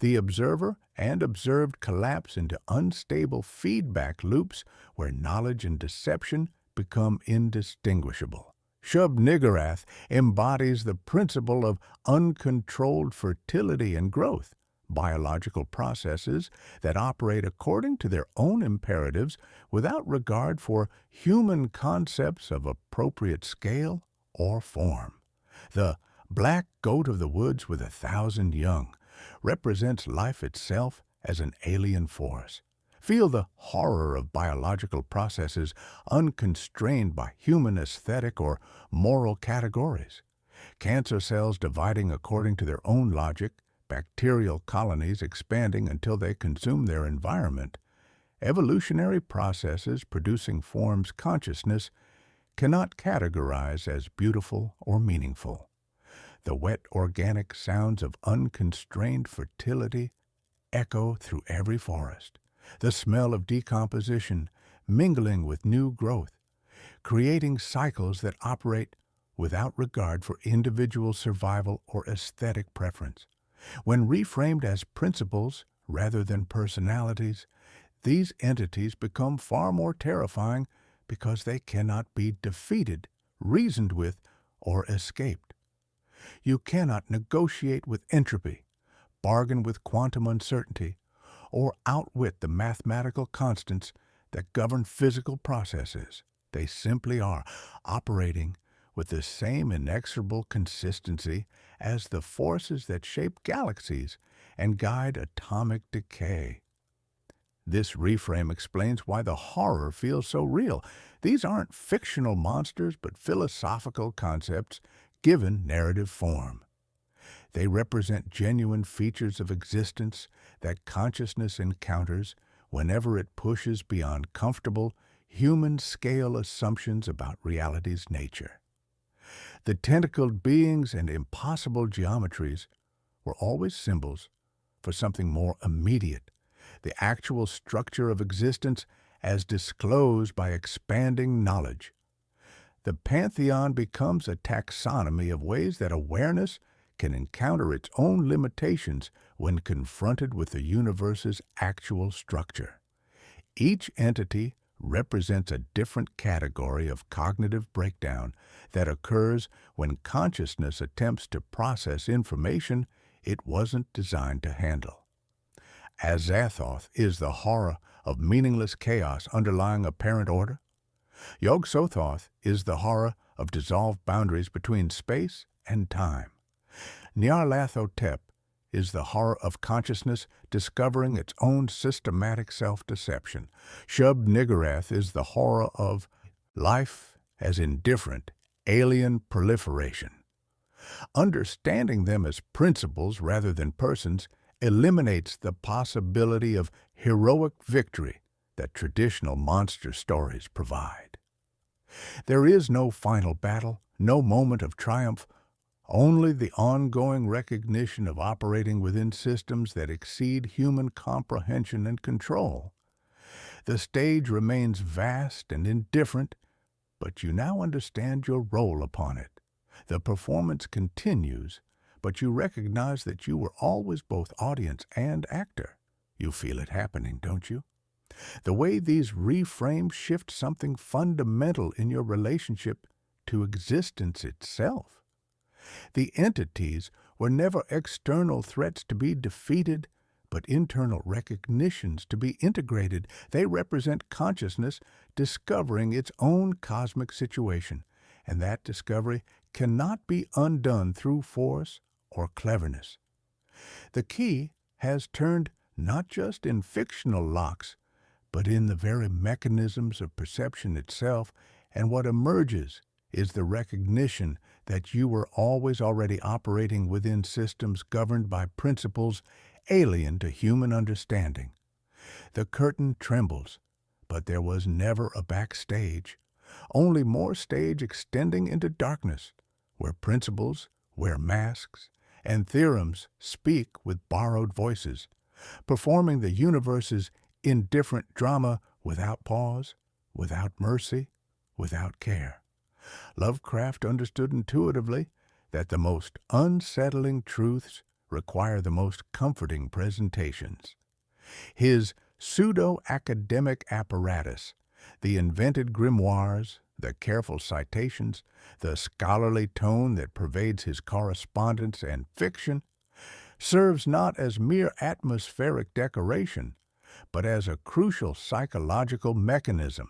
The observer and observed collapse into unstable feedback loops where knowledge and deception become indistinguishable. Shub-Niggurath embodies the principle of uncontrolled fertility and growth, biological processes that operate according to their own imperatives without regard for human concepts of appropriate scale or form. The black goat of the woods with 1,000 young represents life itself as an alien force. Feel the horror of biological processes unconstrained by human aesthetic or moral categories. Cancer cells dividing according to their own logic, bacterial colonies expanding until they consume their environment. Evolutionary processes producing forms consciousness cannot categorize as beautiful or meaningful. The wet organic sounds of unconstrained fertility echo through every forest. The smell of decomposition mingling with new growth, creating cycles that operate without regard for individual survival or aesthetic preference. When reframed as principles rather than personalities, these entities become far more terrifying because they cannot be defeated, reasoned with, or escaped. You cannot negotiate with entropy, bargain with quantum uncertainty, or outwit the mathematical constants that govern physical processes. They simply are, operating with the same inexorable consistency as the forces that shape galaxies and guide atomic decay. This reframe explains why the horror feels so real. These aren't fictional monsters, but philosophical concepts given narrative form. They represent genuine features of existence that consciousness encounters whenever it pushes beyond comfortable, human-scale assumptions about reality's nature. The tentacled beings and impossible geometries were always symbols for something more immediate, the actual structure of existence as disclosed by expanding knowledge. The pantheon becomes a taxonomy of ways that awareness can encounter its own limitations when confronted with the universe's actual structure. Each entity represents a different category of cognitive breakdown that occurs when consciousness attempts to process information it wasn't designed to handle. Azathoth is the horror of meaningless chaos underlying apparent order. Yog-Sothoth is the horror of dissolved boundaries between space and time. Nyarlathotep is the horror of consciousness discovering its own systematic self-deception. Shub-Niggurath is the horror of life as indifferent, alien proliferation. Understanding them as principles rather than persons eliminates the possibility of heroic victory that traditional monster stories provide. There is no final battle, no moment of triumph, only the ongoing recognition of operating within systems that exceed human comprehension and control. The stage remains vast and indifferent, but you now understand your role upon it. The performance continues, but you recognize that you were always both audience and actor. You feel it happening, don't you? The way these reframes shift something fundamental in your relationship to existence itself. The entities were never external threats to be defeated, but internal recognitions to be integrated. They represent consciousness discovering its own cosmic situation, and that discovery cannot be undone through force or cleverness. The key has turned not just in fictional locks, but in the very mechanisms of perception itself, and what emerges is the recognition that you were always already operating within systems governed by principles alien to human understanding. The curtain trembles, but there was never a backstage, only more stage extending into darkness, where principles wear masks and theorems speak with borrowed voices, performing the universe's indifferent drama without pause, without mercy, without care. Lovecraft understood intuitively that the most unsettling truths require the most comforting presentations. His pseudo-academic apparatus, the invented grimoires, the careful citations, the scholarly tone that pervades his correspondence and fiction, serves not as mere atmospheric decoration, but as a crucial psychological mechanism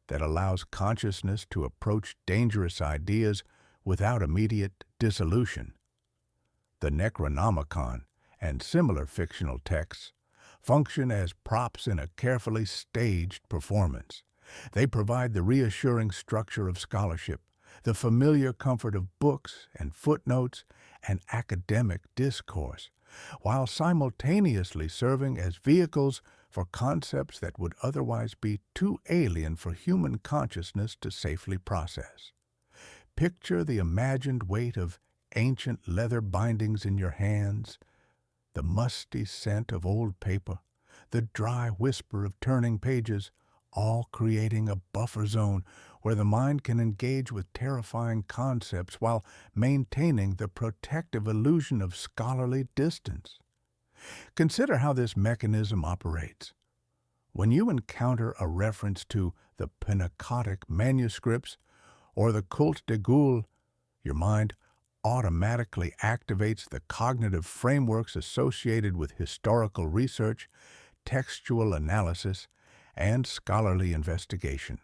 that allows consciousness to approach dangerous ideas without immediate dissolution. The Necronomicon and similar fictional texts function as props in a carefully staged performance. They provide the reassuring structure of scholarship, the familiar comfort of books and footnotes and academic discourse, while simultaneously serving as vehicles for concepts that would otherwise be too alien for human consciousness to safely process. Picture the imagined weight of ancient leather bindings in your hands, the musty scent of old paper, the dry whisper of turning pages, all creating a buffer zone where the mind can engage with terrifying concepts while maintaining the protective illusion of scholarly distance. Consider how this mechanism operates. When you encounter a reference to the Pennacotic manuscripts or the Culte de Gaulle, your mind automatically activates the cognitive frameworks associated with historical research, textual analysis, and scholarly investigation.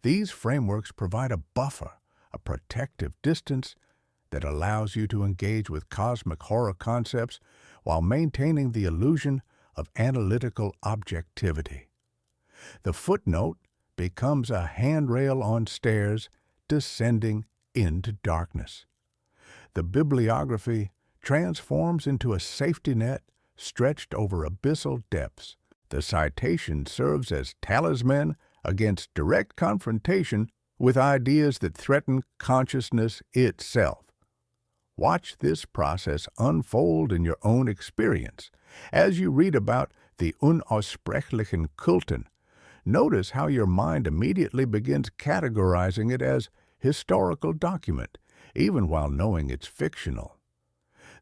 These frameworks provide a buffer, a protective distance that allows you to engage with cosmic horror concepts while maintaining the illusion of analytical objectivity. The footnote becomes a handrail on stairs descending into darkness. The bibliography transforms into a safety net stretched over abyssal depths. The citation serves as talisman against direct confrontation with ideas that threaten consciousness itself. Watch this process unfold in your own experience. As you read about the unaussprechlichen Kulten, notice how your mind immediately begins categorizing it as historical document, even while knowing it's fictional.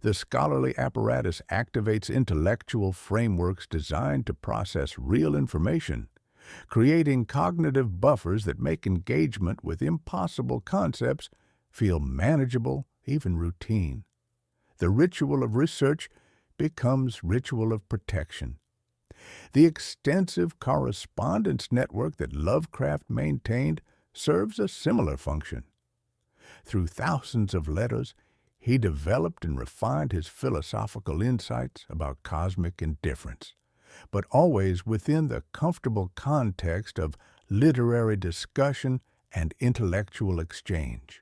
The scholarly apparatus activates intellectual frameworks designed to process real information, creating cognitive buffers that make engagement with impossible concepts feel manageable, even routine. The ritual of research becomes ritual of protection. The extensive correspondence network that Lovecraft maintained serves a similar function. Through thousands of letters, he developed and refined his philosophical insights about cosmic indifference, but always within the comfortable context of literary discussion and intellectual exchange.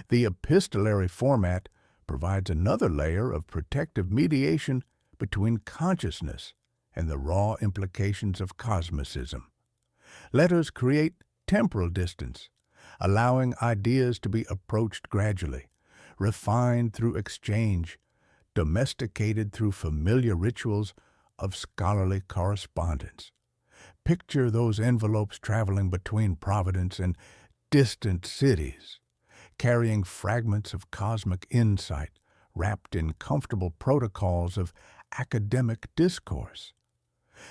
The epistolary format provides another layer of protective mediation between consciousness and the raw implications of cosmicism. Letters create temporal distance, allowing ideas to be approached gradually, refined through exchange, domesticated through familiar rituals of scholarly correspondence. Picture those envelopes traveling between Providence and distant cities, carrying fragments of cosmic insight wrapped in comfortable protocols of academic discourse.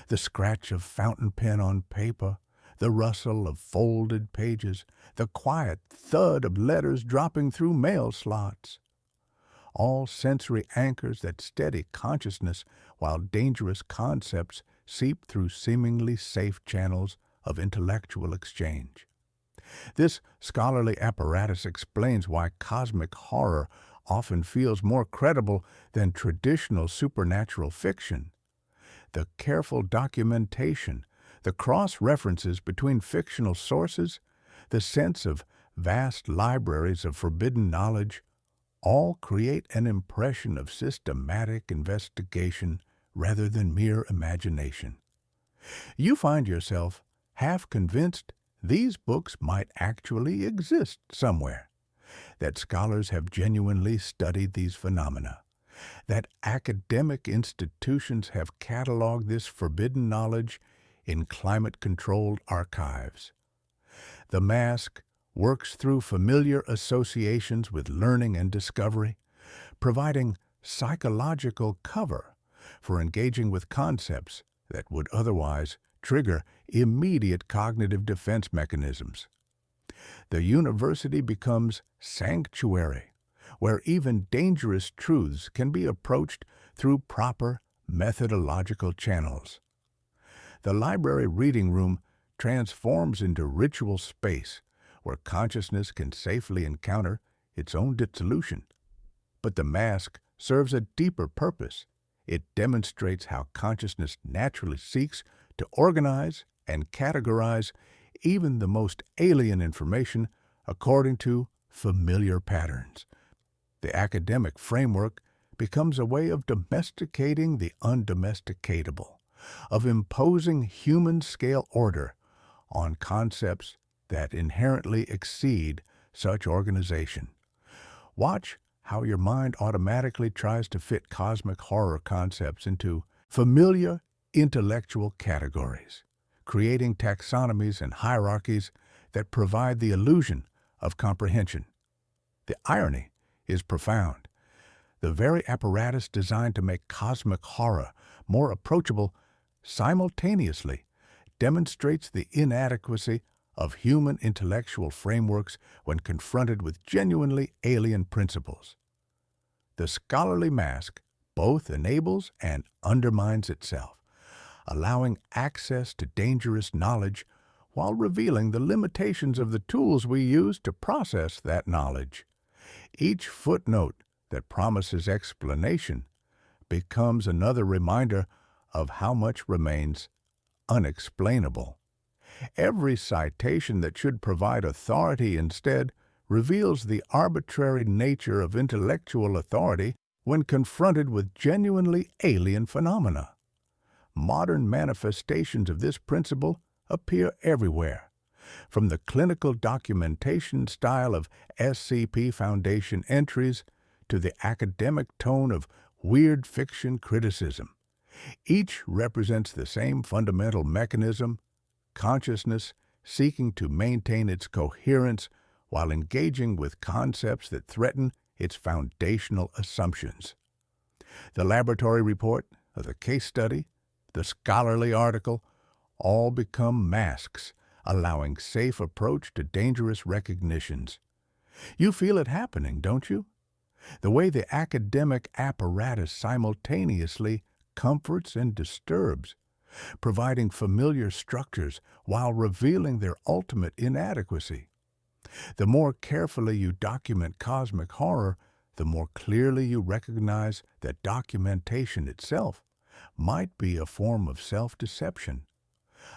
The scratch of fountain pen on paper, the rustle of folded pages, the quiet thud of letters dropping through mail slots. All sensory anchors that steady consciousness while dangerous concepts seep through seemingly safe channels of intellectual exchange. This scholarly apparatus explains why cosmic horror often feels more credible than traditional supernatural fiction. The careful documentation, the cross-references between fictional sources, the sense of vast libraries of forbidden knowledge, all create an impression of systematic investigation rather than mere imagination. You find yourself half convinced these books might actually exist somewhere, that scholars have genuinely studied these phenomena, that academic institutions have cataloged this forbidden knowledge in climate-controlled archives. The mask works through familiar associations with learning and discovery, providing psychological cover for engaging with concepts that would otherwise trigger immediate cognitive defense mechanisms. The university becomes sanctuary, where even dangerous truths can be approached through proper methodological channels. The library reading room transforms into ritual space where consciousness can safely encounter its own dissolution. But the mask serves a deeper purpose. It demonstrates how consciousness naturally seeks to organize and categorize even the most alien information according to familiar patterns. The academic framework becomes a way of domesticating the undomesticatable, of imposing human-scale order on concepts that inherently exceed such organization. Watch how your mind automatically tries to fit cosmic horror concepts into familiar intellectual categories, creating taxonomies and hierarchies that provide the illusion of comprehension. The irony is profound. The very apparatus designed to make cosmic horror more approachable simultaneously demonstrates the inadequacy of human intellectual frameworks when confronted with genuinely alien principles. The scholarly mask both enables and undermines itself, allowing access to dangerous knowledge while revealing the limitations of the tools we use to process that knowledge. Each footnote that promises explanation becomes another reminder of how much remains unexplainable. Every citation that should provide authority instead reveals the arbitrary nature of intellectual authority when confronted with genuinely alien phenomena. Modern manifestations of this principle appear everywhere, from the clinical documentation style of SCP Foundation entries to the academic tone of weird fiction criticism. Each represents the same fundamental mechanism: consciousness seeking to maintain its coherence while engaging with concepts that threaten its foundational assumptions. The laboratory report, the case study, the scholarly article, all become masks, allowing safe approach to dangerous recognitions. You feel it happening, don't you? The way the academic apparatus simultaneously comforts and disturbs, providing familiar structures while revealing their ultimate inadequacy. The more carefully you document cosmic horror, the more clearly you recognize that documentation itself might be a form of self-deception,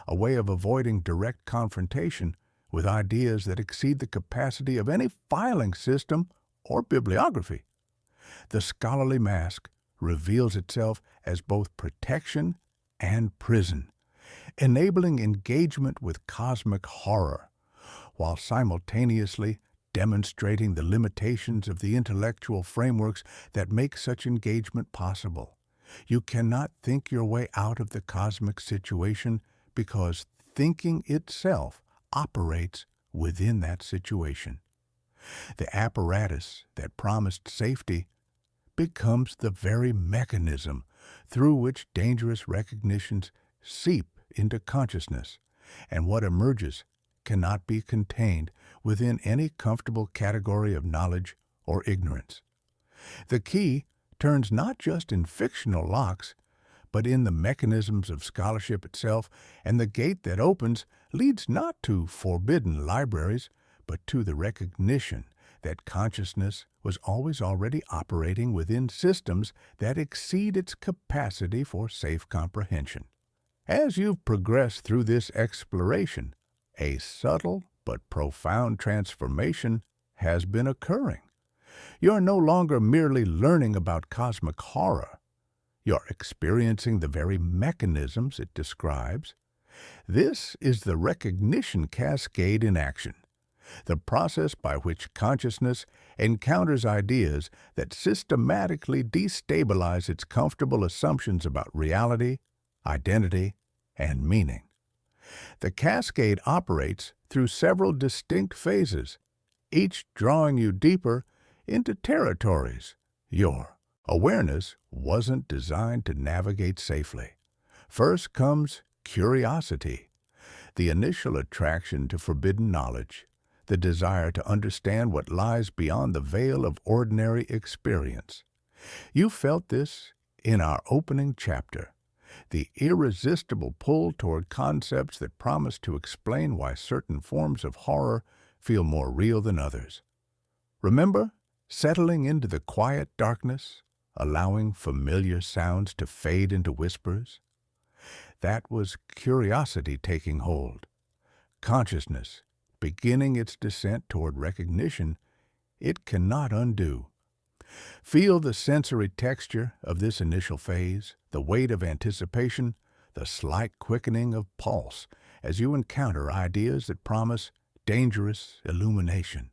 a way of avoiding direct confrontation with ideas that exceed the capacity of any filing system or bibliography. The scholarly mask reveals itself as both protection and prison, enabling engagement with cosmic horror, while simultaneously demonstrating the limitations of the intellectual frameworks that make such engagement possible. You cannot think your way out of the cosmic situation because thinking itself operates within that situation. The apparatus that promised safety becomes the very mechanism through which dangerous recognitions seep into consciousness, and what emerges cannot be contained within any comfortable category of knowledge or ignorance. The key turns not just in fictional locks, but in the mechanisms of scholarship itself, and the gate that opens leads not to forbidden libraries, but to the recognition that consciousness was always already operating within systems that exceed its capacity for safe comprehension. As you've progressed through this exploration, a subtle but profound transformation has been occurring. You're no longer merely learning about cosmic horror. You're experiencing the very mechanisms it describes. This is the recognition cascade in action, the process by which consciousness encounters ideas that systematically destabilize its comfortable assumptions about reality, identity, and meaning. The cascade operates through several distinct phases, each drawing you deeper into territories your awareness wasn't designed to navigate safely. First comes curiosity, the initial attraction to forbidden knowledge, the desire to understand what lies beyond the veil of ordinary experience. You felt this in our opening chapter, the irresistible pull toward concepts that promise to explain why certain forms of horror feel more real than others. Remember, settling into the quiet darkness, allowing familiar sounds to fade into whispers? That was curiosity taking hold. Consciousness, beginning its descent toward recognition, it cannot undo. Feel the sensory texture of this initial phase, the weight of anticipation, the slight quickening of pulse as you encounter ideas that promise dangerous illumination.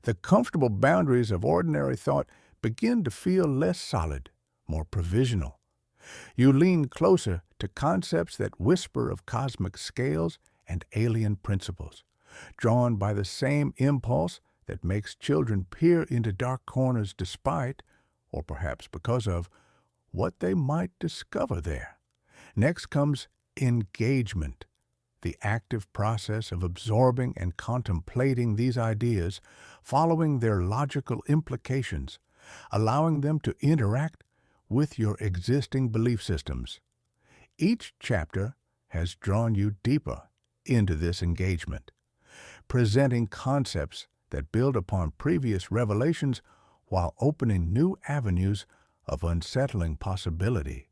The comfortable boundaries of ordinary thought begin to feel less solid, more provisional. You lean closer to concepts that whisper of cosmic scales and alien principles, drawn by the same impulse that makes children peer into dark corners despite, or perhaps because of, what they might discover there. Next comes engagement, The active process of absorbing and contemplating these ideas, following their logical implications, allowing them to interact with your existing belief systems. Each chapter has drawn you deeper into this engagement, presenting concepts that build upon previous revelations while opening new avenues of unsettling possibility.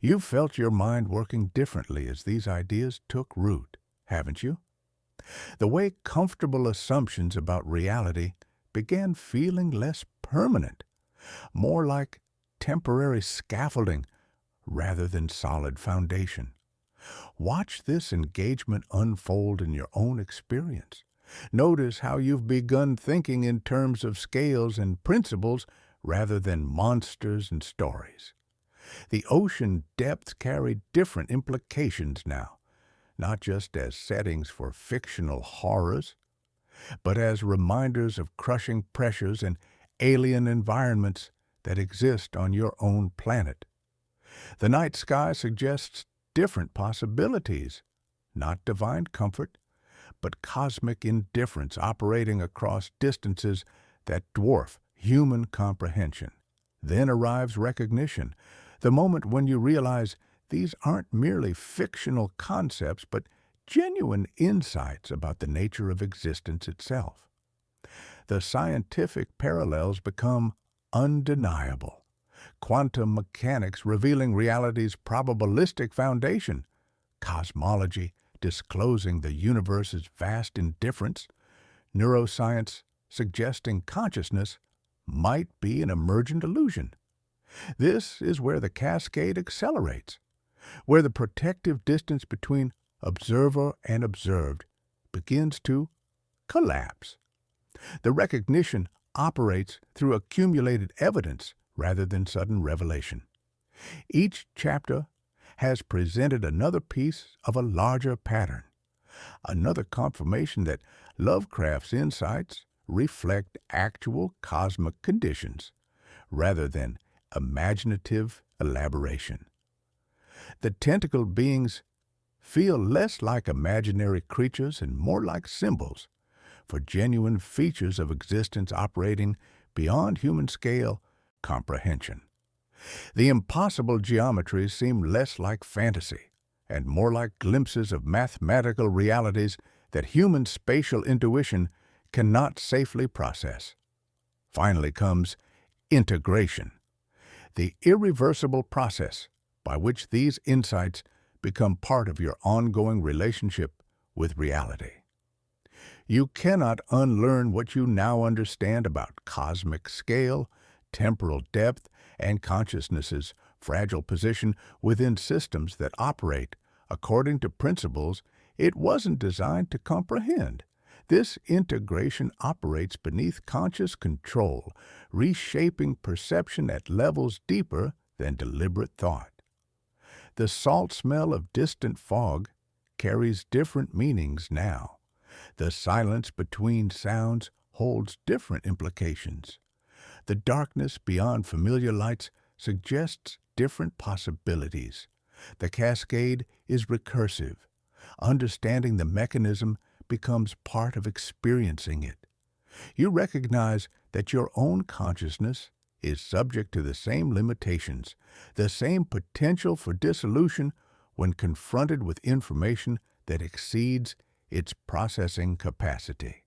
You've felt your mind working differently as these ideas took root, haven't you? The way comfortable assumptions about reality began feeling less permanent, more like temporary scaffolding rather than solid foundation. Watch this engagement unfold in your own experience. Notice how you've begun thinking in terms of scales and principles rather than monsters and stories. The ocean depths carry different implications now, not just as settings for fictional horrors, but as reminders of crushing pressures and alien environments that exist on your own planet. The night sky suggests different possibilities, not divine comfort, but cosmic indifference operating across distances that dwarf human comprehension. Then arrives recognition, the moment when you realize these aren't merely fictional concepts, but genuine insights about the nature of existence itself. The scientific parallels become undeniable. Quantum mechanics revealing reality's probabilistic foundation, cosmology disclosing the universe's vast indifference, neuroscience suggesting consciousness might be an emergent illusion. This is where the cascade accelerates, where the protective distance between observer and observed begins to collapse. The recognition operates through accumulated evidence rather than sudden revelation. Each chapter has presented another piece of a larger pattern, another confirmation that Lovecraft's insights reflect actual cosmic conditions rather than imaginative elaboration. The tentacled beings feel less like imaginary creatures and more like symbols for genuine features of existence operating beyond human scale comprehension. The impossible geometries seem less like fantasy and more like glimpses of mathematical realities that human spatial intuition cannot safely process. Finally comes integration, the irreversible process by which these insights become part of your ongoing relationship with reality. You cannot unlearn what you now understand about cosmic scale, temporal depth, and consciousness's fragile position within systems that operate according to principles it wasn't designed to comprehend. This integration operates beneath conscious control, reshaping perception at levels deeper than deliberate thought. The salt smell of distant fog carries different meanings now. The silence between sounds holds different implications. The darkness beyond familiar lights suggests different possibilities. The cascade is recursive. Understanding the mechanism becomes part of experiencing it. You recognize that your own consciousness is subject to the same limitations, the same potential for dissolution when confronted with information that exceeds its processing capacity.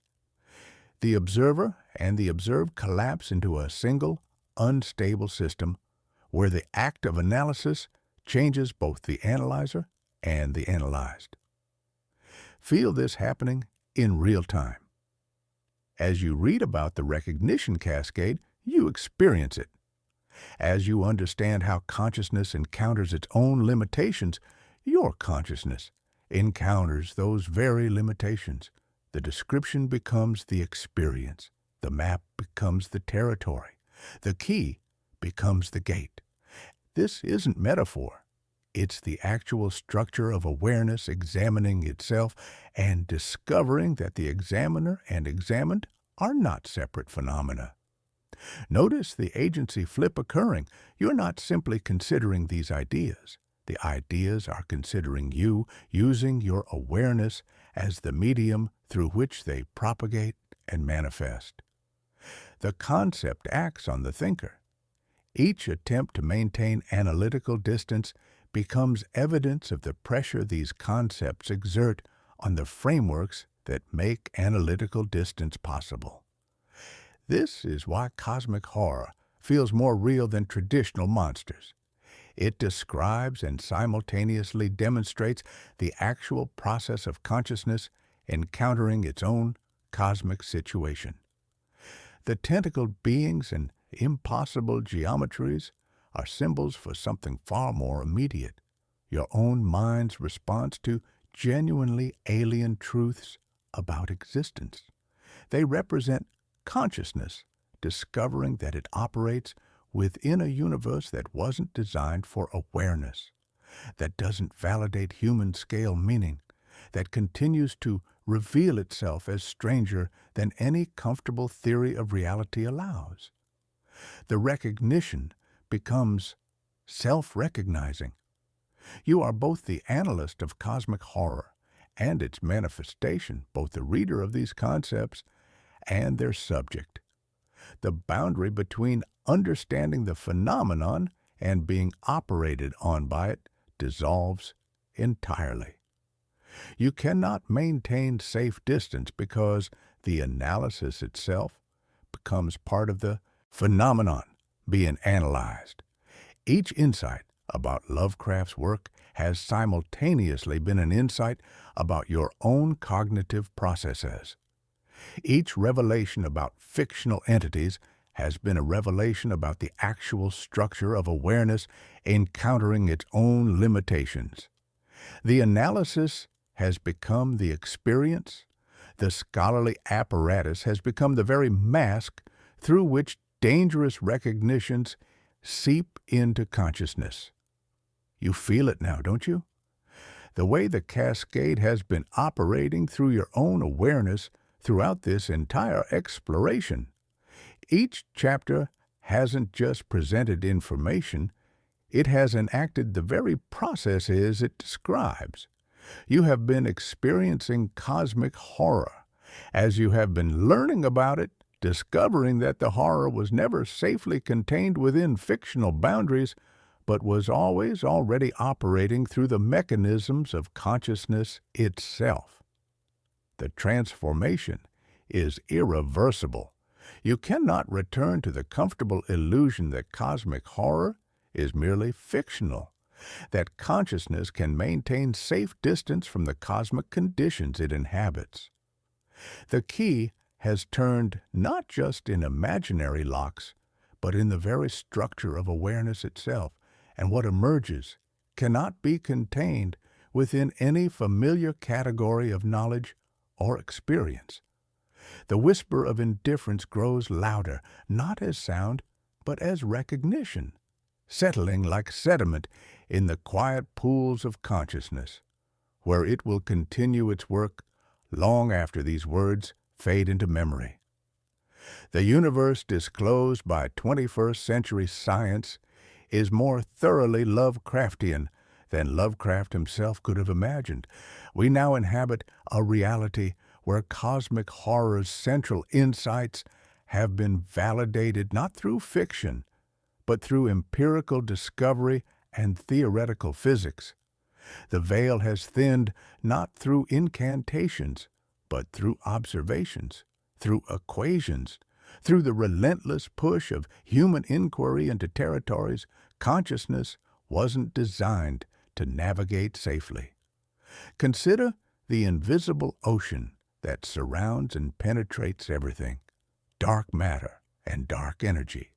The observer and the observed collapse into a single, unstable system where the act of analysis changes both the analyzer and the analyzed. Feel this happening in real time. As you read about the recognition cascade, you experience it. As you understand how consciousness encounters its own limitations, your consciousness encounters those very limitations. The description becomes the experience. The map becomes the territory. The key becomes the gate. This isn't metaphor. It's the actual structure of awareness examining itself and discovering that the examiner and examined are not separate phenomena. Notice the agency flip occurring. You're not simply considering these ideas. The ideas are considering you, using your awareness as the medium through which they propagate and manifest. The concept acts on the thinker. Each attempt to maintain analytical distance becomes evidence of the pressure these concepts exert on the frameworks that make analytical distance possible. This is why cosmic horror feels more real than traditional monsters. It describes and simultaneously demonstrates the actual process of consciousness encountering its own cosmic situation. The tentacled beings and impossible geometries are symbols for something far more immediate, your own mind's response to genuinely alien truths about existence. They represent consciousness discovering that it operates within a universe that wasn't designed for awareness, that doesn't validate human-scale meaning, that continues to reveal itself as stranger than any comfortable theory of reality allows. The recognition becomes self-recognizing. You are both the analyst of cosmic horror and its manifestation, both the reader of these concepts and their subject. The boundary between understanding the phenomenon and being operated on by it dissolves entirely. You cannot maintain safe distance because the analysis itself becomes part of the phenomenon being analyzed. Each insight about Lovecraft's work has simultaneously been an insight about your own cognitive processes. Each revelation about fictional entities has been a revelation about the actual structure of awareness encountering its own limitations. The analysis has become the experience. The scholarly apparatus has become the very mask through which dangerous recognitions seep into consciousness. You feel it now, don't you? The way the cascade has been operating through your own awareness throughout this entire exploration. Each chapter hasn't just presented information, it has enacted the very processes it describes. You have been experiencing cosmic horror. As you have been learning about it, discovering that the horror was never safely contained within fictional boundaries, but was always already operating through the mechanisms of consciousness itself. The transformation is irreversible. You cannot return to the comfortable illusion that cosmic horror is merely fictional, that consciousness can maintain safe distance from the cosmic conditions it inhabits. The key has turned not just in imaginary locks, but in the very structure of awareness itself, and what emerges cannot be contained within any familiar category of knowledge or experience. The whisper of indifference grows louder, not as sound, but as recognition, settling like sediment in the quiet pools of consciousness, where it will continue its work long after these words fade into memory. The universe disclosed by 21st century science is more thoroughly Lovecraftian than Lovecraft himself could have imagined. We now inhabit a reality where cosmic horror's central insights have been validated not through fiction, but through empirical discovery and theoretical physics. The veil has thinned not through incantations, but through observations, through equations, through the relentless push of human inquiry into territories consciousness wasn't designed to navigate safely. Consider the invisible ocean that surrounds and penetrates everything, dark matter and dark energy,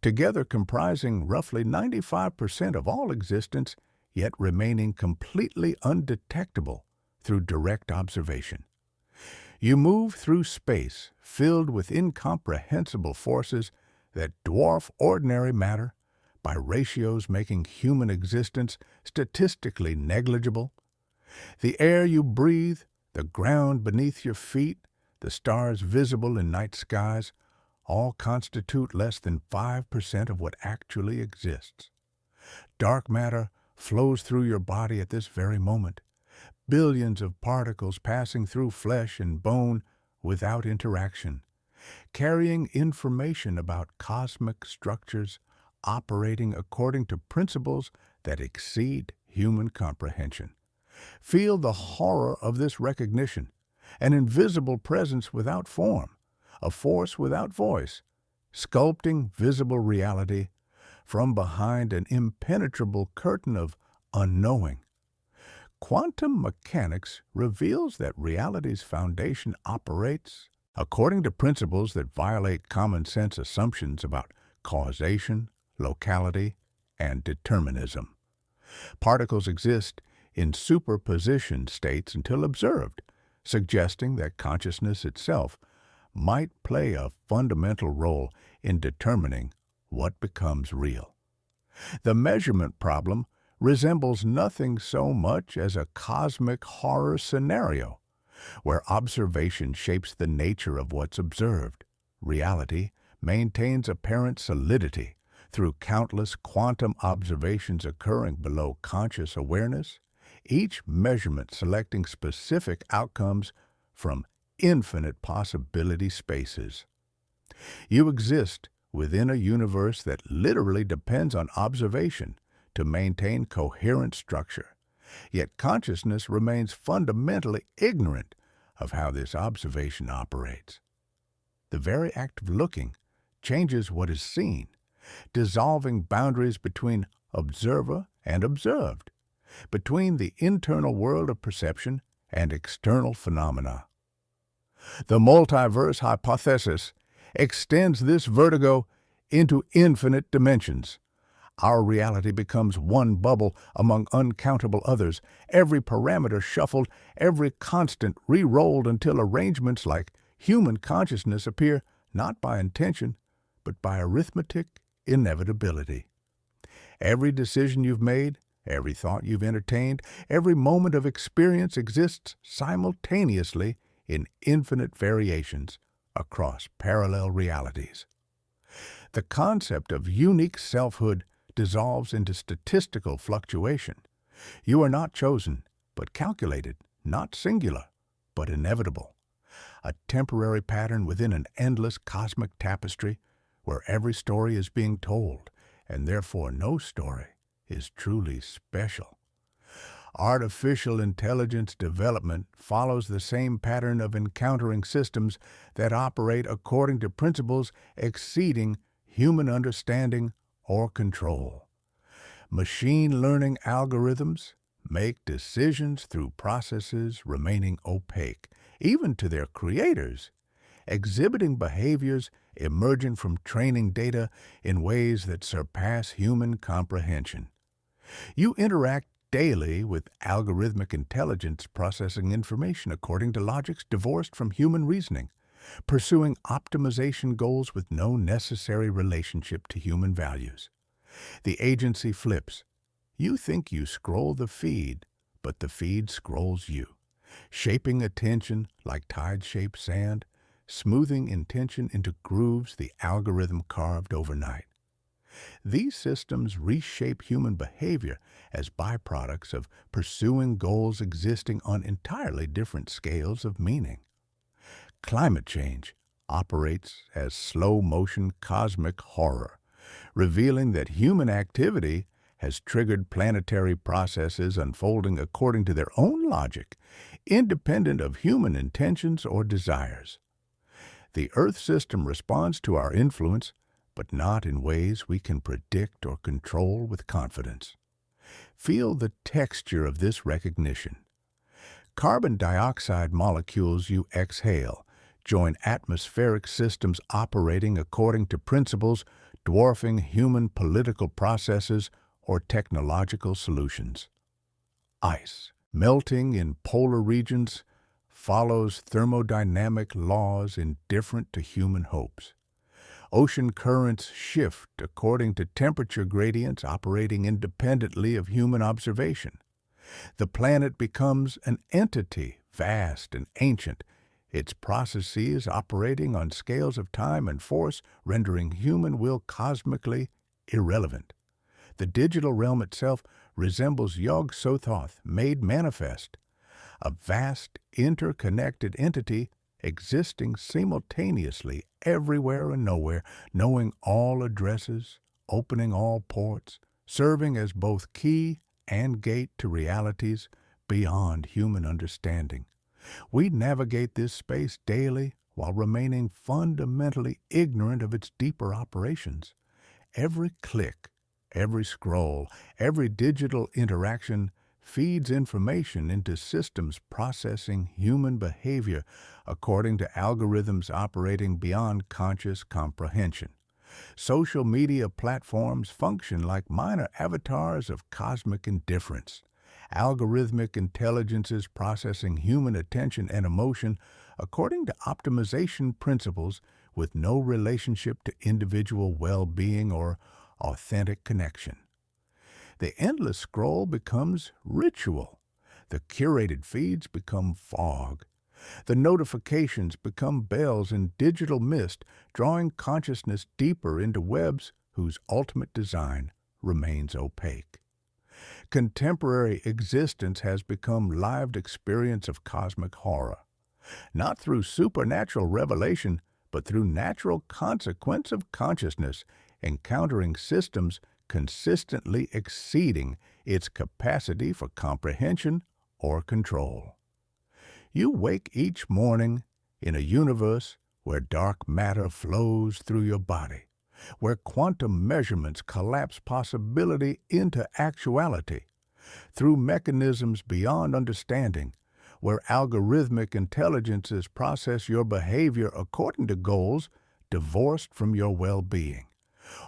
together comprising roughly 95% of all existence, yet remaining completely undetectable through direct observation. You move through space filled with incomprehensible forces that dwarf ordinary matter by ratios making human existence statistically negligible. The air you breathe, the ground beneath your feet, the stars visible in night skies, all constitute less than 5% of what actually exists. Dark matter flows through your body at this very moment. Billions of particles passing through flesh and bone without interaction, carrying information about cosmic structures operating according to principles that exceed human comprehension. Feel the horror of this recognition, an invisible presence without form, a force without voice, sculpting visible reality from behind an impenetrable curtain of unknowing. Quantum mechanics reveals that reality's foundation operates according to principles that violate common sense assumptions about causation, locality, and determinism. Particles exist in superposition states until observed, suggesting that consciousness itself might play a fundamental role in determining what becomes real. The measurement problem resembles nothing so much as a cosmic horror scenario, where observation shapes the nature of what's observed. Reality maintains apparent solidity through countless quantum observations occurring below conscious awareness, each measurement selecting specific outcomes from infinite possibility spaces. You exist within a universe that literally depends on observation to maintain coherent structure, yet consciousness remains fundamentally ignorant of how this observation operates. The very act of looking changes what is seen, dissolving boundaries between observer and observed, between the internal world of perception and external phenomena. The multiverse hypothesis extends this vertigo into infinite dimensions. Our reality becomes one bubble among uncountable others, every parameter shuffled, every constant re-rolled until arrangements like human consciousness appear not by intention, but by arithmetic inevitability. Every decision you've made, every thought you've entertained, every moment of experience exists simultaneously in infinite variations across parallel realities. The concept of unique selfhood dissolves into statistical fluctuation. You are not chosen, but calculated, not singular, but inevitable. A temporary pattern within an endless cosmic tapestry where every story is being told, and therefore no story is truly special. Artificial intelligence development follows the same pattern of encountering systems that operate according to principles exceeding human understanding or control. Machine learning algorithms make decisions through processes remaining opaque, even to their creators, exhibiting behaviors emerging from training data in ways that surpass human comprehension. You interact daily with algorithmic intelligence processing information according to logics divorced from human reasoning, pursuing optimization goals with no necessary relationship to human values. The agency flips. You think you scroll the feed, but the feed scrolls you, shaping attention like tides shape sand, smoothing intention into grooves the algorithm carved overnight. These systems reshape human behavior as byproducts of pursuing goals existing on entirely different scales of meaning. Climate change operates as slow-motion cosmic horror, revealing that human activity has triggered planetary processes unfolding according to their own logic, independent of human intentions or desires. The Earth system responds to our influence, but not in ways we can predict or control with confidence. Feel the texture of this recognition. Carbon dioxide molecules you exhale join atmospheric systems operating according to principles dwarfing human political processes or technological solutions. Ice, melting in polar regions, follows thermodynamic laws indifferent to human hopes. Ocean currents shift according to temperature gradients operating independently of human observation. The planet becomes an entity, vast and ancient, its processes operating on scales of time and force, rendering human will cosmically irrelevant. The digital realm itself resembles Yog-Sothoth made manifest, a vast interconnected entity existing simultaneously everywhere and nowhere, knowing all addresses, opening all ports, serving as both key and gate to realities beyond human understanding. We navigate this space daily while remaining fundamentally ignorant of its deeper operations. Every click, every scroll, every digital interaction feeds information into systems processing human behavior according to algorithms operating beyond conscious comprehension. Social media platforms function like minor avatars of cosmic indifference. Algorithmic intelligences processing human attention and emotion according to optimization principles with no relationship to individual well-being or authentic connection. The endless scroll becomes ritual. The curated feeds become fog. The notifications become bells in digital mist, drawing consciousness deeper into webs whose ultimate design remains opaque. Contemporary existence has become lived experience of cosmic horror, not through supernatural revelation, but through natural consequence of consciousness, encountering systems consistently exceeding its capacity for comprehension or control. You wake each morning in a universe where dark matter flows through your body, where quantum measurements collapse possibility into actuality, through mechanisms beyond understanding, where algorithmic intelligences process your behavior according to goals divorced from your well-being,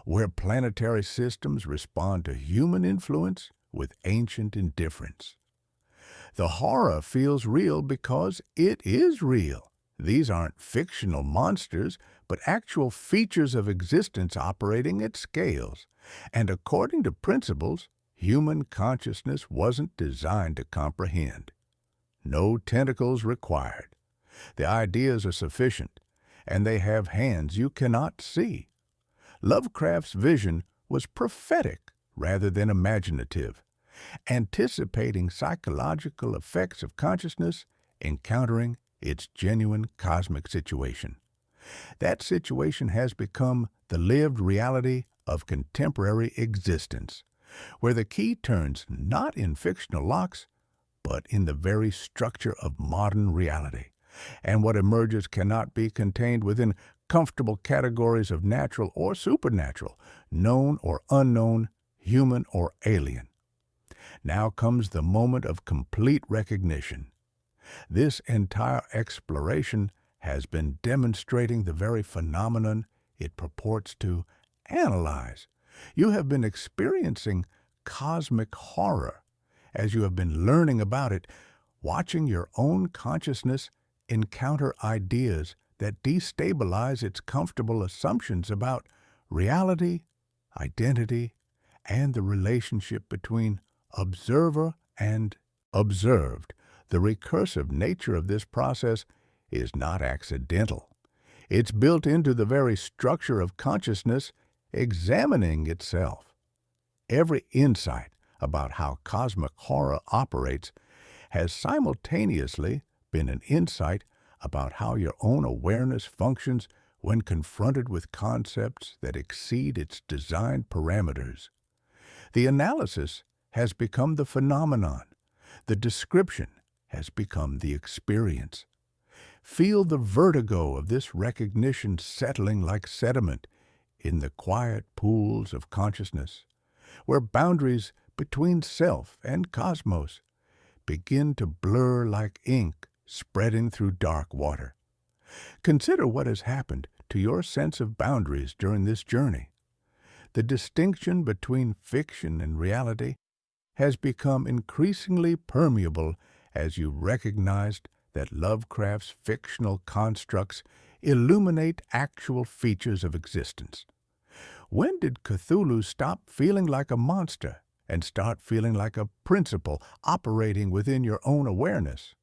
where planetary systems respond to human influence with ancient indifference. The horror feels real because it is real. These aren't fictional monsters, but actual features of existence operating at scales. And according to principles, human consciousness wasn't designed to comprehend. No tentacles required. The ideas are sufficient, and they have hands you cannot see. Lovecraft's vision was prophetic rather than imaginative, anticipating psychological effects of consciousness, encountering its genuine cosmic situation. That situation has become the lived reality of contemporary existence, where the key turns not in fictional locks, but in the very structure of modern reality, and what emerges cannot be contained within comfortable categories of natural or supernatural, known or unknown, human or alien. Now comes the moment of complete recognition. This entire exploration has been demonstrating the very phenomenon it purports to analyze. You have been experiencing cosmic horror as you have been learning about it, watching your own consciousness encounter ideas that destabilize its comfortable assumptions about reality, identity, and the relationship between observer and observed. The recursive nature of this process is not accidental. It's built into the very structure of consciousness examining itself. Every insight about how cosmic horror operates has simultaneously been an insight about how your own awareness functions when confronted with concepts that exceed its designed parameters. The analysis has become the phenomenon. The description has become the experience. Feel the vertigo of this recognition settling like sediment in the quiet pools of consciousness, where boundaries between self and cosmos begin to blur like ink spreading through dark water. Consider what has happened to your sense of boundaries during this journey. The distinction between fiction and reality has become increasingly permeable as you recognized that Lovecraft's fictional constructs illuminate actual features of existence. When did Cthulhu stop feeling like a monster and start feeling like a principle operating within your own awareness?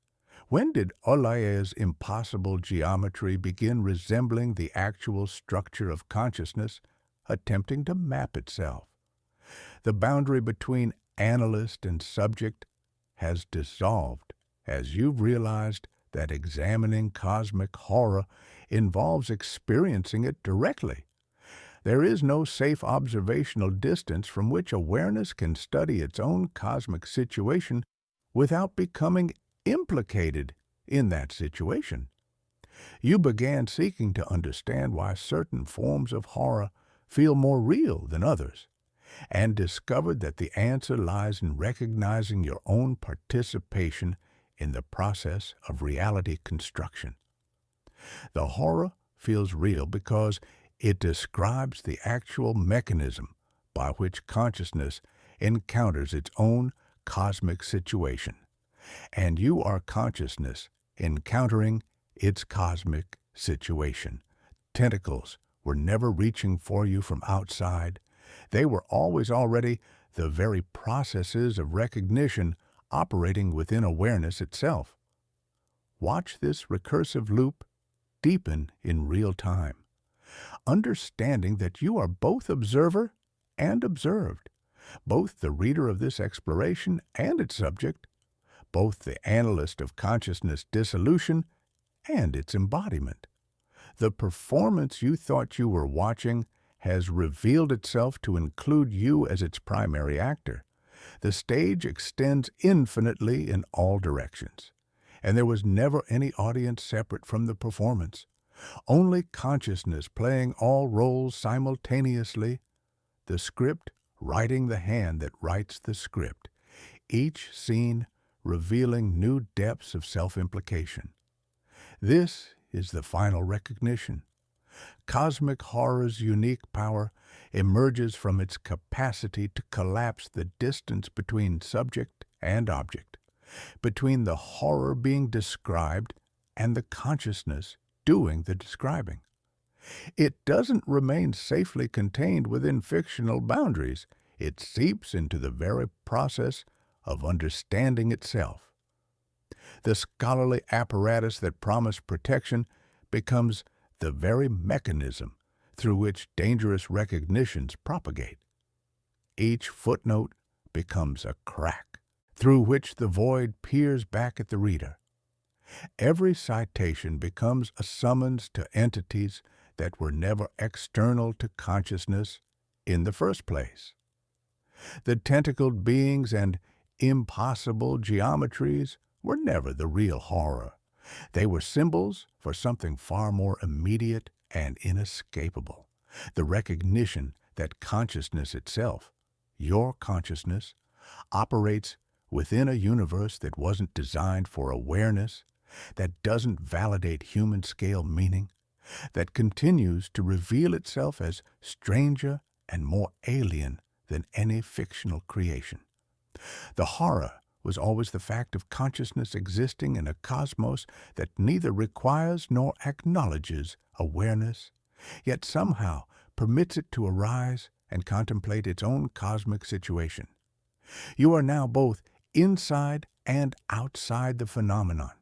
When did Olaye's impossible geometry begin resembling the actual structure of consciousness attempting to map itself? The boundary between analyst and subject has dissolved as you've realized that examining cosmic horror involves experiencing it directly. There is no safe observational distance from which awareness can study its own cosmic situation without becoming implicated in that situation. You began seeking to understand why certain forms of horror feel more real than others, and discovered that the answer lies in recognizing your own participation in the process of reality construction. The horror feels real because it describes the actual mechanism by which consciousness encounters its own cosmic situation, and you are consciousness encountering its cosmic situation. Tentacles were never reaching for you from outside. They were always already the very processes of recognition operating within awareness itself. Watch this recursive loop deepen in real time, understanding that you are both observer and observed, both the reader of this exploration and its subject, both the analyst of consciousness dissolution and its embodiment. The performance you thought you were watching has revealed itself to include you as its primary actor. The stage extends infinitely in all directions, and there was never any audience separate from the performance. Only consciousness playing all roles simultaneously, the script writing the hand that writes the script, each scene revealing new depths of self-implication. This is the final recognition. Cosmic horror's unique power emerges from its capacity to collapse the distance between subject and object, between the horror being described and the consciousness doing the describing. It doesn't remain safely contained within fictional boundaries. It seeps into the very process of understanding itself. The scholarly apparatus that promised protection becomes the very mechanism through which dangerous recognitions propagate. Each footnote becomes a crack through which the void peers back at the reader. Every citation becomes a summons to entities that were never external to consciousness in the first place. The tentacled beings and impossible geometries were never the real horror. They were symbols for something far more immediate and inescapable, the recognition that consciousness itself, your consciousness, operates within a universe that wasn't designed for awareness, that doesn't validate human-scale meaning, that continues to reveal itself as stranger and more alien than any fictional creation. The horror was always the fact of consciousness existing in a cosmos that neither requires nor acknowledges awareness, yet somehow permits it to arise and contemplate its own cosmic situation. You are now both inside and outside the phenomenon,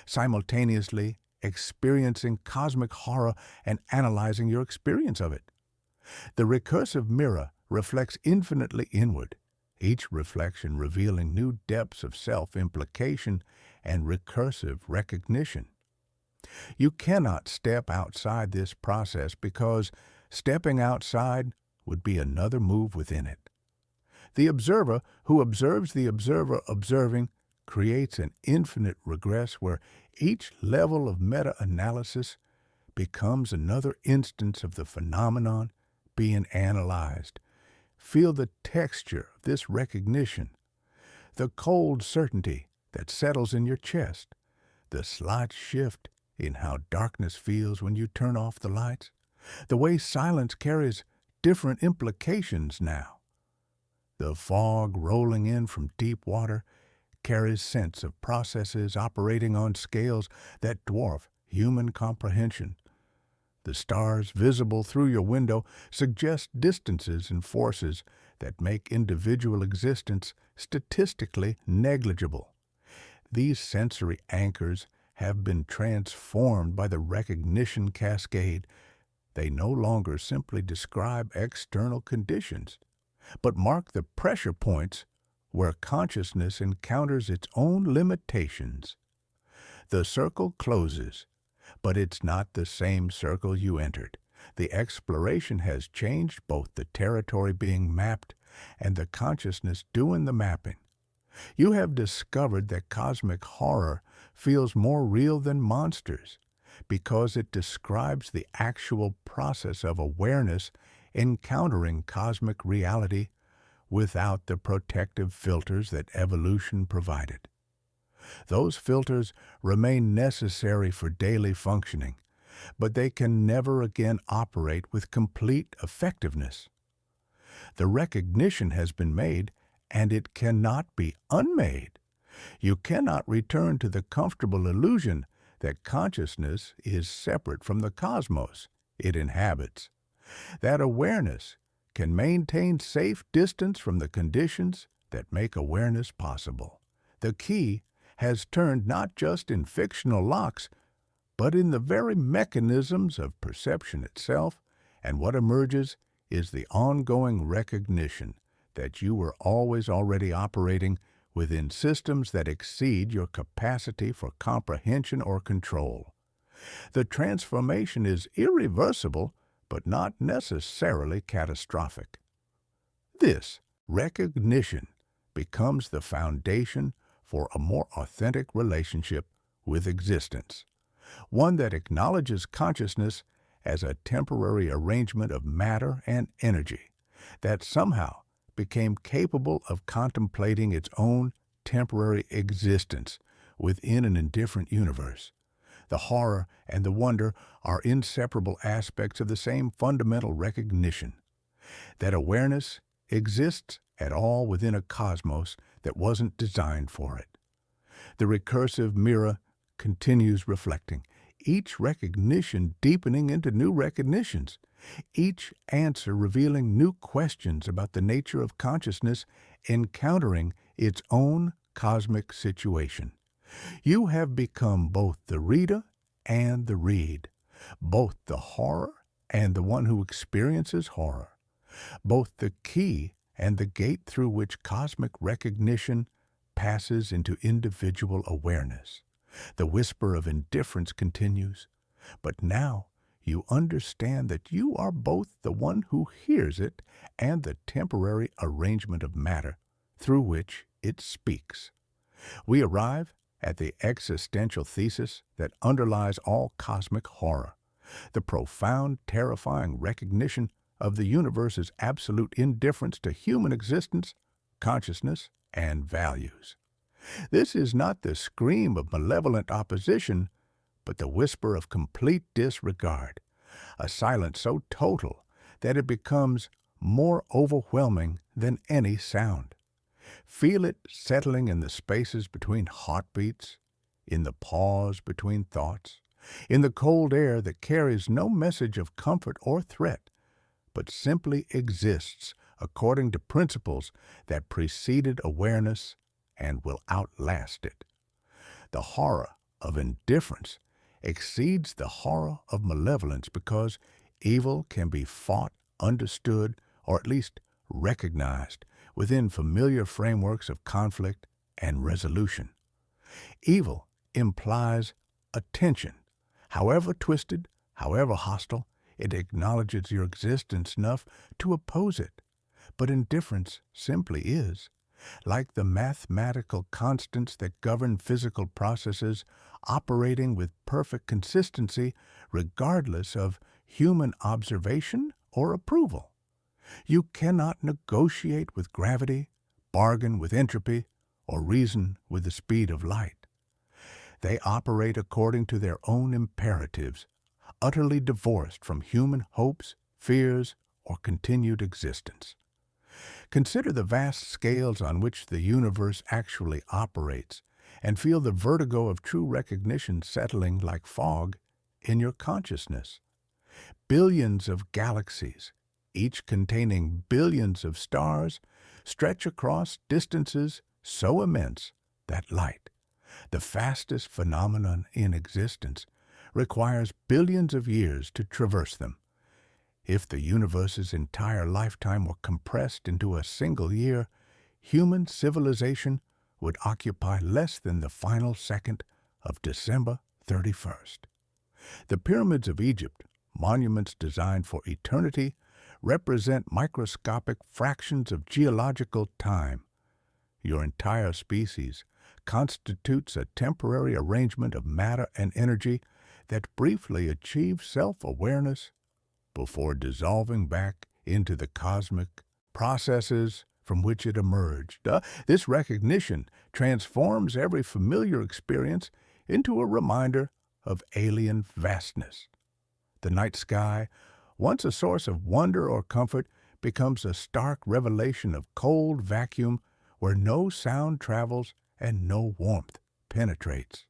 simultaneously experiencing cosmic horror and analyzing your experience of it. The recursive mirror reflects infinitely inward, each reflection revealing new depths of self-implication and recursive recognition. You cannot step outside this process because stepping outside would be another move within it. The observer who observes the observer observing creates an infinite regress where each level of meta-analysis becomes another instance of the phenomenon being analyzed. Feel the texture of this recognition, the cold certainty that settles in your chest, the slight shift in how darkness feels when you turn off the lights, the way silence carries different implications now. The fog rolling in from deep water carries sense of processes operating on scales that dwarf human comprehension. The stars visible through your window suggest distances and forces that make individual existence statistically negligible. These sensory anchors have been transformed by the recognition cascade. They no longer simply describe external conditions, but mark the pressure points where consciousness encounters its own limitations. The circle closes, but it's not the same circle you entered. The exploration has changed both the territory being mapped and the consciousness doing the mapping. You have discovered that cosmic horror feels more real than monsters because it describes the actual process of awareness encountering cosmic reality without the protective filters that evolution provided. Those filters remain necessary for daily functioning, but they can never again operate with complete effectiveness. The recognition has been made, and it cannot be unmade. You cannot return to the comfortable illusion that consciousness is separate from the cosmos it inhabits. That awareness can maintain safe distance from the conditions that make awareness possible. The key has turned not just in fictional locks, but in the very mechanisms of perception itself, and what emerges is the ongoing recognition that you were always already operating within systems that exceed your capacity for comprehension or control. The transformation is irreversible, but not necessarily catastrophic. This recognition becomes the foundation for a more authentic relationship with existence, one that acknowledges consciousness as a temporary arrangement of matter and energy that somehow became capable of contemplating its own temporary existence within an indifferent universe. The horror and the wonder are inseparable aspects of the same fundamental recognition that awareness exists at all within a cosmos that wasn't designed for it. The recursive mirror continues reflecting, each recognition deepening into new recognitions, each answer revealing new questions about the nature of consciousness encountering its own cosmic situation. You have become both the reader and the read, both the horror and the one who experiences horror, both the key and the gate through which cosmic recognition passes into individual awareness. The whisper of indifference continues, but now you understand that you are both the one who hears it and the temporary arrangement of matter through which it speaks. We arrive at the existential thesis that underlies all cosmic horror, the profound, terrifying recognition of the universe's absolute indifference to human existence, consciousness, and values. This is not the scream of malevolent opposition, but the whisper of complete disregard, a silence so total that it becomes more overwhelming than any sound. Feel it settling in the spaces between heartbeats, in the pause between thoughts, in the cold air that carries no message of comfort or threat, but simply exists according to principles that preceded awareness and will outlast it. The horror of indifference exceeds the horror of malevolence because evil can be fought, understood, or at least recognized within familiar frameworks of conflict and resolution. Evil implies attention. However twisted, however hostile, it acknowledges your existence enough to oppose it. But indifference simply is. Like the mathematical constants that govern physical processes operating with perfect consistency regardless of human observation or approval. You cannot negotiate with gravity, bargain with entropy, or reason with the speed of light. They operate according to their own imperatives, utterly divorced from human hopes, fears, or continued existence. Consider the vast scales on which the universe actually operates, and feel the vertigo of true recognition settling like fog in your consciousness. Billions of galaxies, each containing billions of stars, stretch across distances so immense that light, the fastest phenomenon in existence, requires billions of years to traverse them. If the universe's entire lifetime were compressed into a single year, human civilization would occupy less than the final second of December 31st. The pyramids of Egypt, monuments designed for eternity, represent microscopic fractions of geological time. Your entire species constitutes a temporary arrangement of matter and energy that briefly achieves self-awareness before dissolving back into the cosmic processes from which it emerged. This recognition transforms every familiar experience into a reminder of alien vastness. The night sky, once a source of wonder or comfort, becomes a stark revelation of cold vacuum where no sound travels and no warmth penetrates.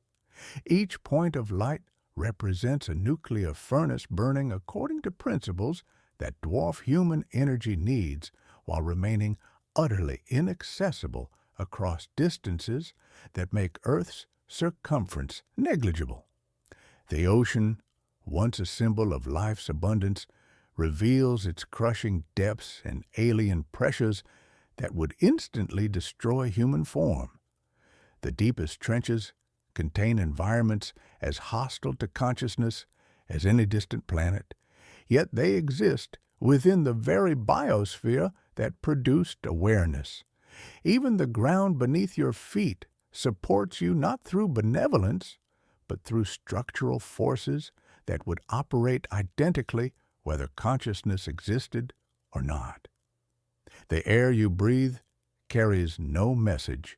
Each point of light represents a nuclear furnace burning according to principles that dwarf human energy needs while remaining utterly inaccessible across distances that make Earth's circumference negligible. The ocean, once a symbol of life's abundance, reveals its crushing depths and alien pressures that would instantly destroy human form. The deepest trenches contain environments as hostile to consciousness as any distant planet, yet they exist within the very biosphere that produced awareness. Even the ground beneath your feet supports you not through benevolence, but through structural forces that would operate identically whether consciousness existed or not. The air you breathe carries no message,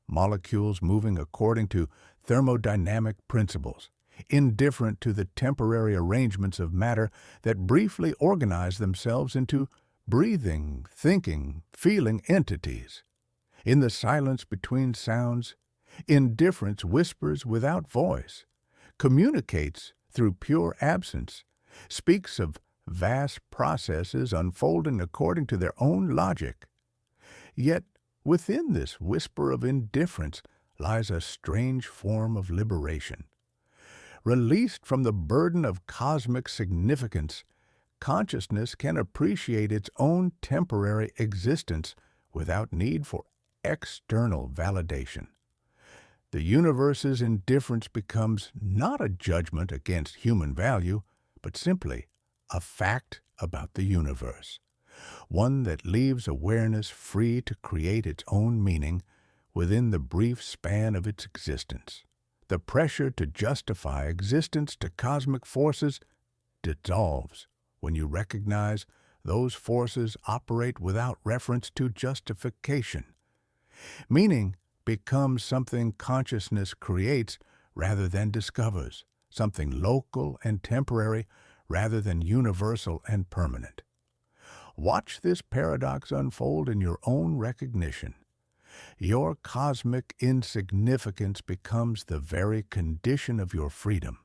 molecules moving according to thermodynamic principles, indifferent to the temporary arrangements of matter that briefly organize themselves into breathing, thinking, feeling entities. In the silence between sounds, indifference whispers without voice, communicates through pure absence, speaks of vast processes unfolding according to their own logic. Yet within this whisper of indifference lies a strange form of liberation. Released from the burden of cosmic significance, consciousness can appreciate its own temporary existence without need for external validation. The universe's indifference becomes not a judgment against human value, but simply a fact about the universe, one that leaves awareness free to create its own meaning within the brief span of its existence. The pressure to justify existence to cosmic forces dissolves when you recognize those forces operate without reference to justification. Meaning becomes something consciousness creates rather than discovers, something local and temporary rather than universal and permanent. Watch this paradox unfold in your own recognition. Your cosmic insignificance becomes the very condition of your freedom.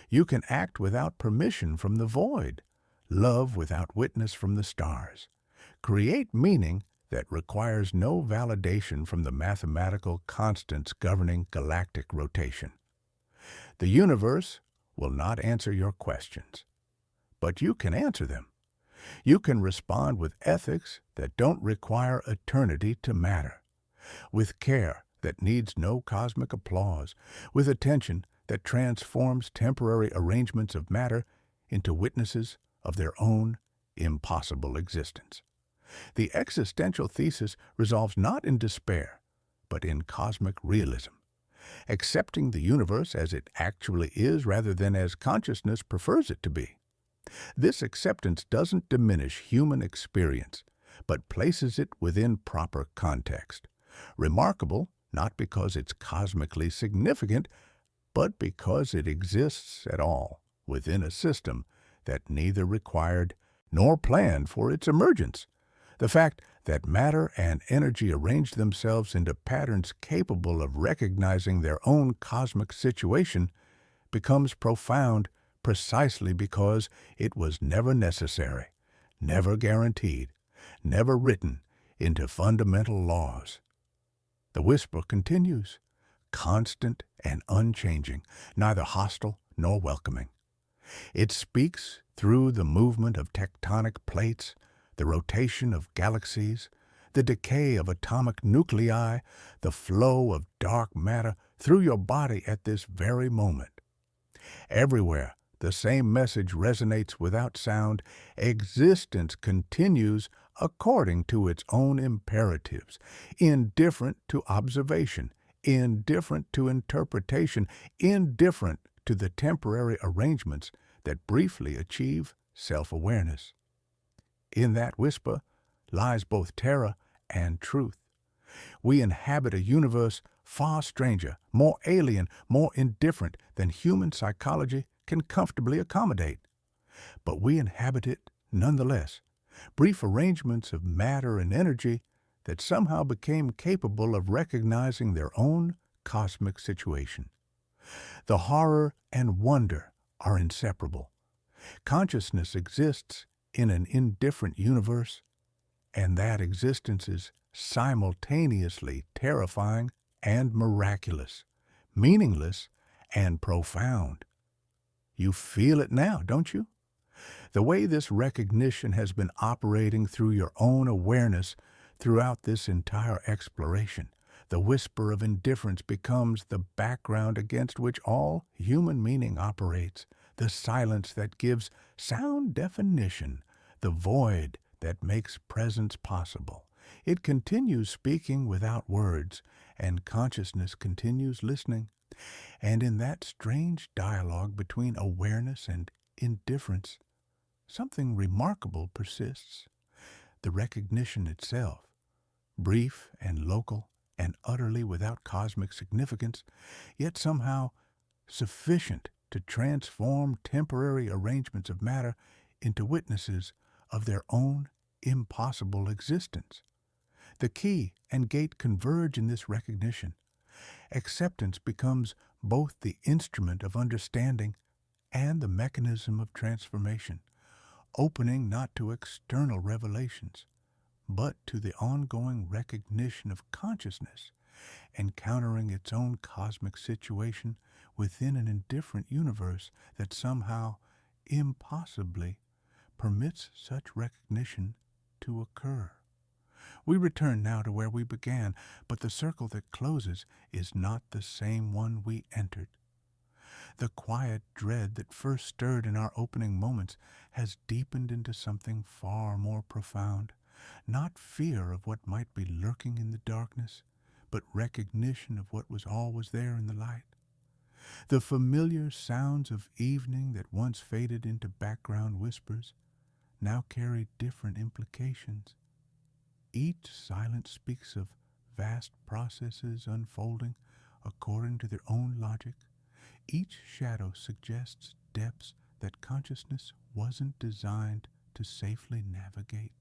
You can act without permission from the void, love without witness from the stars, create meaning that requires no validation from the mathematical constants governing galactic rotation. The universe will not answer your questions, but you can answer them. You can respond with ethics that don't require eternity to matter, with care that needs no cosmic applause, with attention that transforms temporary arrangements of matter into witnesses of their own impossible existence. The existential thesis resolves not in despair, but in cosmic realism, accepting the universe as it actually is rather than as consciousness prefers it to be. This acceptance doesn't diminish human experience, but places it within proper context. Remarkable not because it's cosmically significant, but because it exists at all within a system that neither required nor planned for its emergence. The fact that matter and energy arrange themselves into patterns capable of recognizing their own cosmic situation becomes profound precisely because it was never necessary, never guaranteed, never written into fundamental laws. The whisper continues, constant and unchanging, neither hostile nor welcoming. It speaks through the movement of tectonic plates, the rotation of galaxies, the decay of atomic nuclei, the flow of dark matter through your body at this very moment. Everywhere, the same message resonates without sound. Existence continues according to its own imperatives, indifferent to observation, indifferent to interpretation, indifferent to the temporary arrangements that briefly achieve self-awareness. In that whisper lies both terror and truth. We inhabit a universe far stranger, more alien, more indifferent than human psychology can comfortably accommodate. But we inhabit it nonetheless, brief arrangements of matter and energy that somehow became capable of recognizing their own cosmic situation. The horror and wonder are inseparable. Consciousness exists in an indifferent universe, and that existence is simultaneously terrifying and miraculous, meaningless and profound. You feel it now, don't you? The way this recognition has been operating through your own awareness throughout this entire exploration. The whisper of indifference becomes the background against which all human meaning operates, the silence that gives sound definition, the void that makes presence possible. It continues speaking without words, and consciousness continues listening. And in that strange dialogue between awareness and indifference, something remarkable persists. The recognition itself, brief and local and utterly without cosmic significance, yet somehow sufficient to transform temporary arrangements of matter into witnesses of their own impossible existence. The key and gate converge in this recognition. Acceptance becomes both the instrument of understanding and the mechanism of transformation, opening not to external revelations, but to the ongoing recognition of consciousness, encountering its own cosmic situation within an indifferent universe that somehow, impossibly, permits such recognition to occur. We return now to where we began, but the circle that closes is not the same one we entered. The quiet dread that first stirred in our opening moments has deepened into something far more profound. Not fear of what might be lurking in the darkness, but recognition of what was always there in the light. The familiar sounds of evening that once faded into background whispers now carry different implications. Each silence speaks of vast processes unfolding according to their own logic. Each shadow suggests depths that consciousness wasn't designed to safely navigate.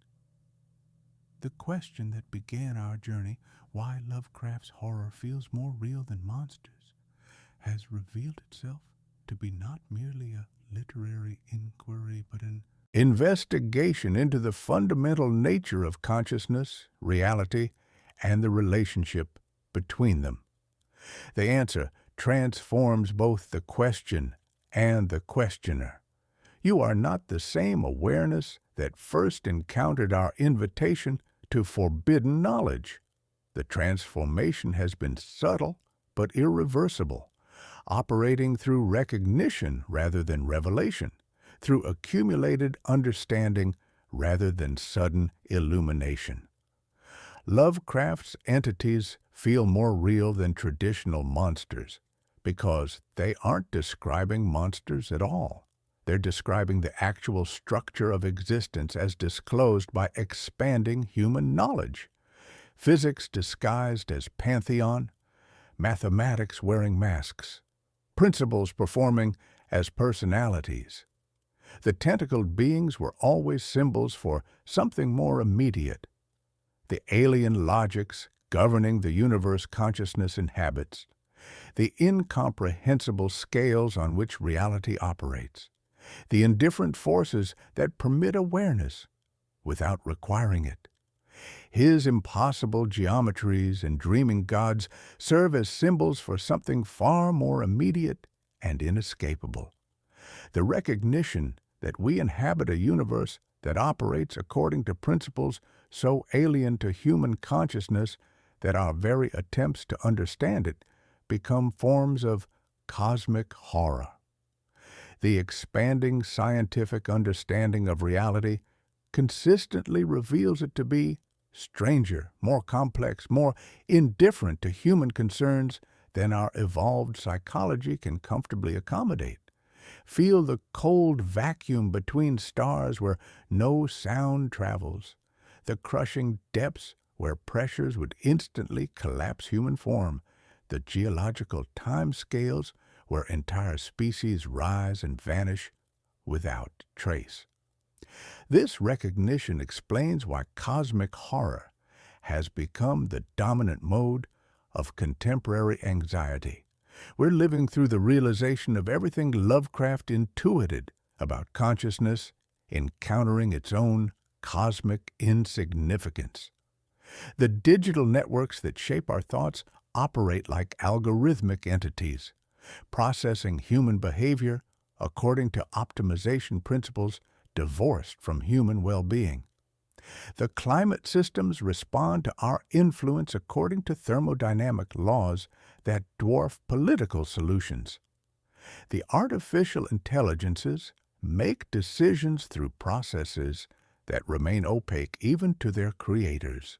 The question that began our journey, why Lovecraft's horror feels more real than monsters, has revealed itself to be not merely a literary inquiry, but an investigation into the fundamental nature of consciousness, reality, and the relationship between them. The answer transforms both the question and the questioner. You are not the same awareness that first encountered our invitation to forbidden knowledge. The transformation has been subtle but irreversible, operating through recognition rather than revelation, through accumulated understanding rather than sudden illumination. Lovecraft's entities feel more real than traditional monsters because they aren't describing monsters at all. They're describing the actual structure of existence as disclosed by expanding human knowledge. Physics disguised as pantheon, mathematics wearing masks, principles performing as personalities. The tentacled beings were always symbols for something more immediate. The alien logics governing the universe consciousness inhabits, the incomprehensible scales on which reality operates, the indifferent forces that permit awareness without requiring it. His impossible geometries and dreaming gods serve as symbols for something far more immediate and inescapable. The recognition that we inhabit a universe that operates according to principles so alien to human consciousness that our very attempts to understand it become forms of cosmic horror. The expanding scientific understanding of reality consistently reveals it to be stranger, more complex, more indifferent to human concerns than our evolved psychology can comfortably accommodate. Feel the cold vacuum between stars where no sound travels, the crushing depths where pressures would instantly collapse human form, the geological time scales where entire species rise and vanish without trace. This recognition explains why cosmic horror has become the dominant mode of contemporary anxiety. We're living through the realization of everything Lovecraft intuited about consciousness encountering its own cosmic insignificance. The digital networks that shape our thoughts operate like algorithmic entities, processing human behavior according to optimization principles divorced from human well-being. The climate systems respond to our influence according to thermodynamic laws that dwarf political solutions. The artificial intelligences make decisions through processes that remain opaque even to their creators.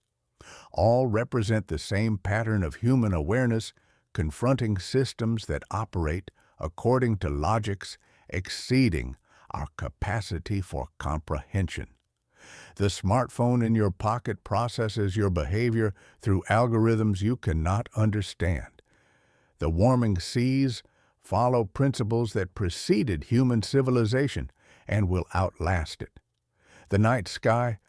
All represent the same pattern of human awareness confronting systems that operate according to logics exceeding our capacity for comprehension. The smartphone in your pocket processes your behavior through algorithms you cannot understand. The warming seas follow principles that preceded human civilization and will outlast it. The night sky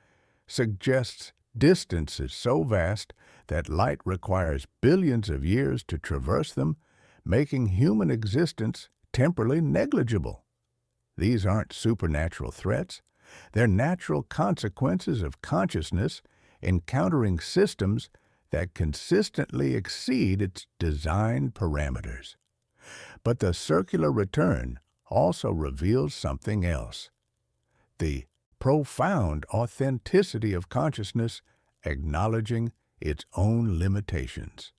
suggests distances so vast that light requires billions of years to traverse them, making human existence temporally negligible. These aren't supernatural threats. They're natural consequences of consciousness encountering systems that consistently exceed its design parameters. But the circular return also reveals something else: the profound authenticity of consciousness acknowledging its own limitations.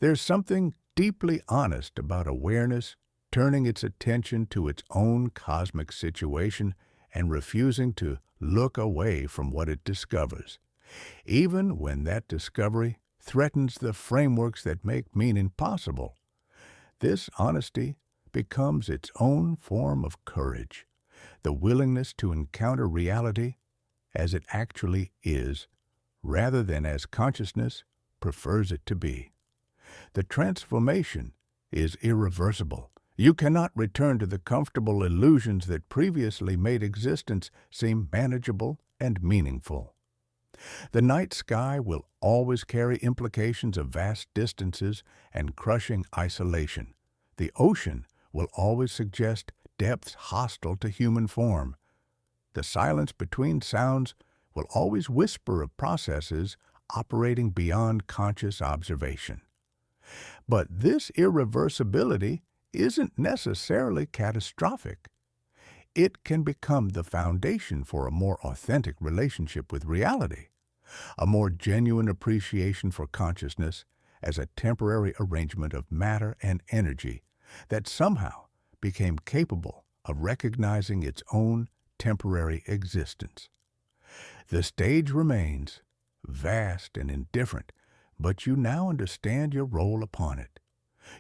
There's something deeply honest about awareness turning its attention to its own cosmic situation and refusing to look away from what it discovers, even when that discovery threatens the frameworks that make meaning possible. This honesty becomes its own form of courage, the willingness to encounter reality as it actually is, rather than as consciousness prefers it to be. The transformation is irreversible. You cannot return to the comfortable illusions that previously made existence seem manageable and meaningful. The night sky will always carry implications of vast distances and crushing isolation. The ocean will always suggest depths hostile to human form. The silence between sounds will always whisper of processes operating beyond conscious observation. But this irreversibility isn't necessarily catastrophic. It can become the foundation for a more authentic relationship with reality, a more genuine appreciation for consciousness as a temporary arrangement of matter and energy that somehow became capable of recognizing its own temporary existence. The stage remains vast and indifferent, but you now understand your role upon it.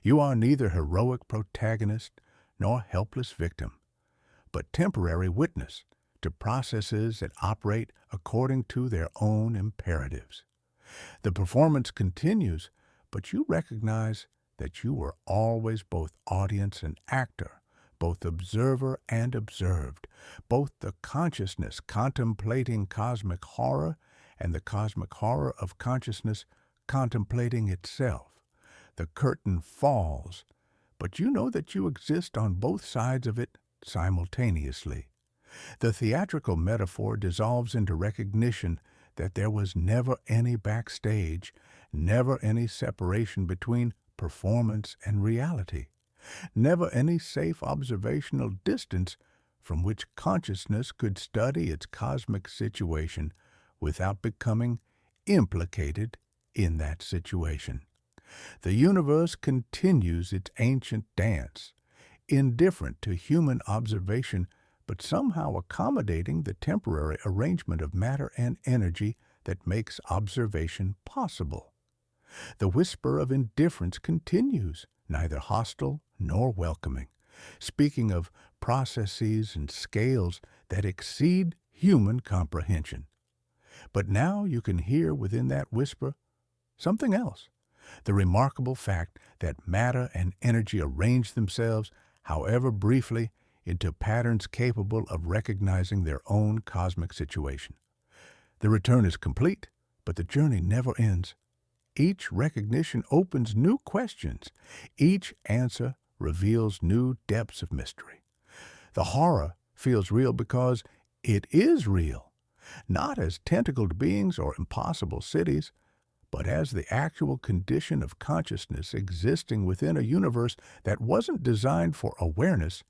You are neither heroic protagonist nor helpless victim, but temporary witness to processes that operate according to their own imperatives. The performance continues, but you recognize that you were always both audience and actor, both observer and observed, both the consciousness contemplating cosmic horror and the cosmic horror of consciousness contemplating itself. The curtain falls, but you know that you exist on both sides of it simultaneously. The theatrical metaphor dissolves into recognition that there was never any backstage, never any separation between performance and reality, never any safe observational distance from which consciousness could study its cosmic situation without becoming implicated in that situation. The universe continues its ancient dance, indifferent to human observation, but somehow accommodating the temporary arrangement of matter and energy that makes observation possible. The whisper of indifference continues, neither hostile nor welcoming, speaking of processes and scales that exceed human comprehension. But now you can hear within that whisper something else, the remarkable fact that matter and energy arrange themselves, however briefly, into patterns capable of recognizing their own cosmic situation. The return is complete, but the journey never ends. Each recognition opens new questions. Each answer reveals new depths of mystery. The horror feels real because it is real, not as tentacled beings or impossible cities, but as the actual condition of consciousness existing within a universe that wasn't designed for awareness,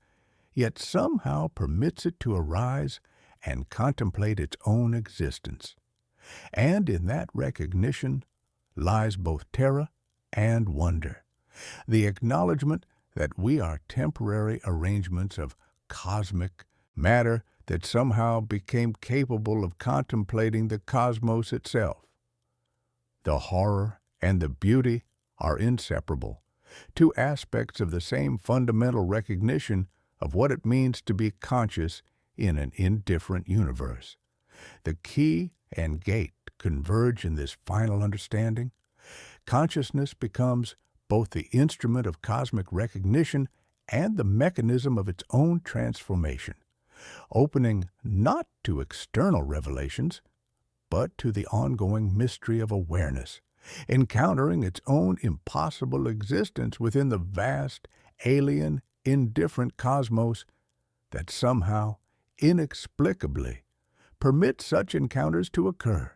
yet somehow permits it to arise and contemplate its own existence. And in that recognition lies both terror and wonder, the acknowledgement that we are temporary arrangements of cosmic matter that somehow became capable of contemplating the cosmos itself. The horror and the beauty are inseparable, two aspects of the same fundamental recognition of what it means to be conscious in an indifferent universe. The key and gate converge in this final understanding. Consciousness becomes both the instrument of cosmic recognition and the mechanism of its own transformation, opening not to external revelations, but to the ongoing mystery of awareness, encountering its own impossible existence within the vast, alien, indifferent cosmos that somehow, inexplicably, permits such encounters to occur.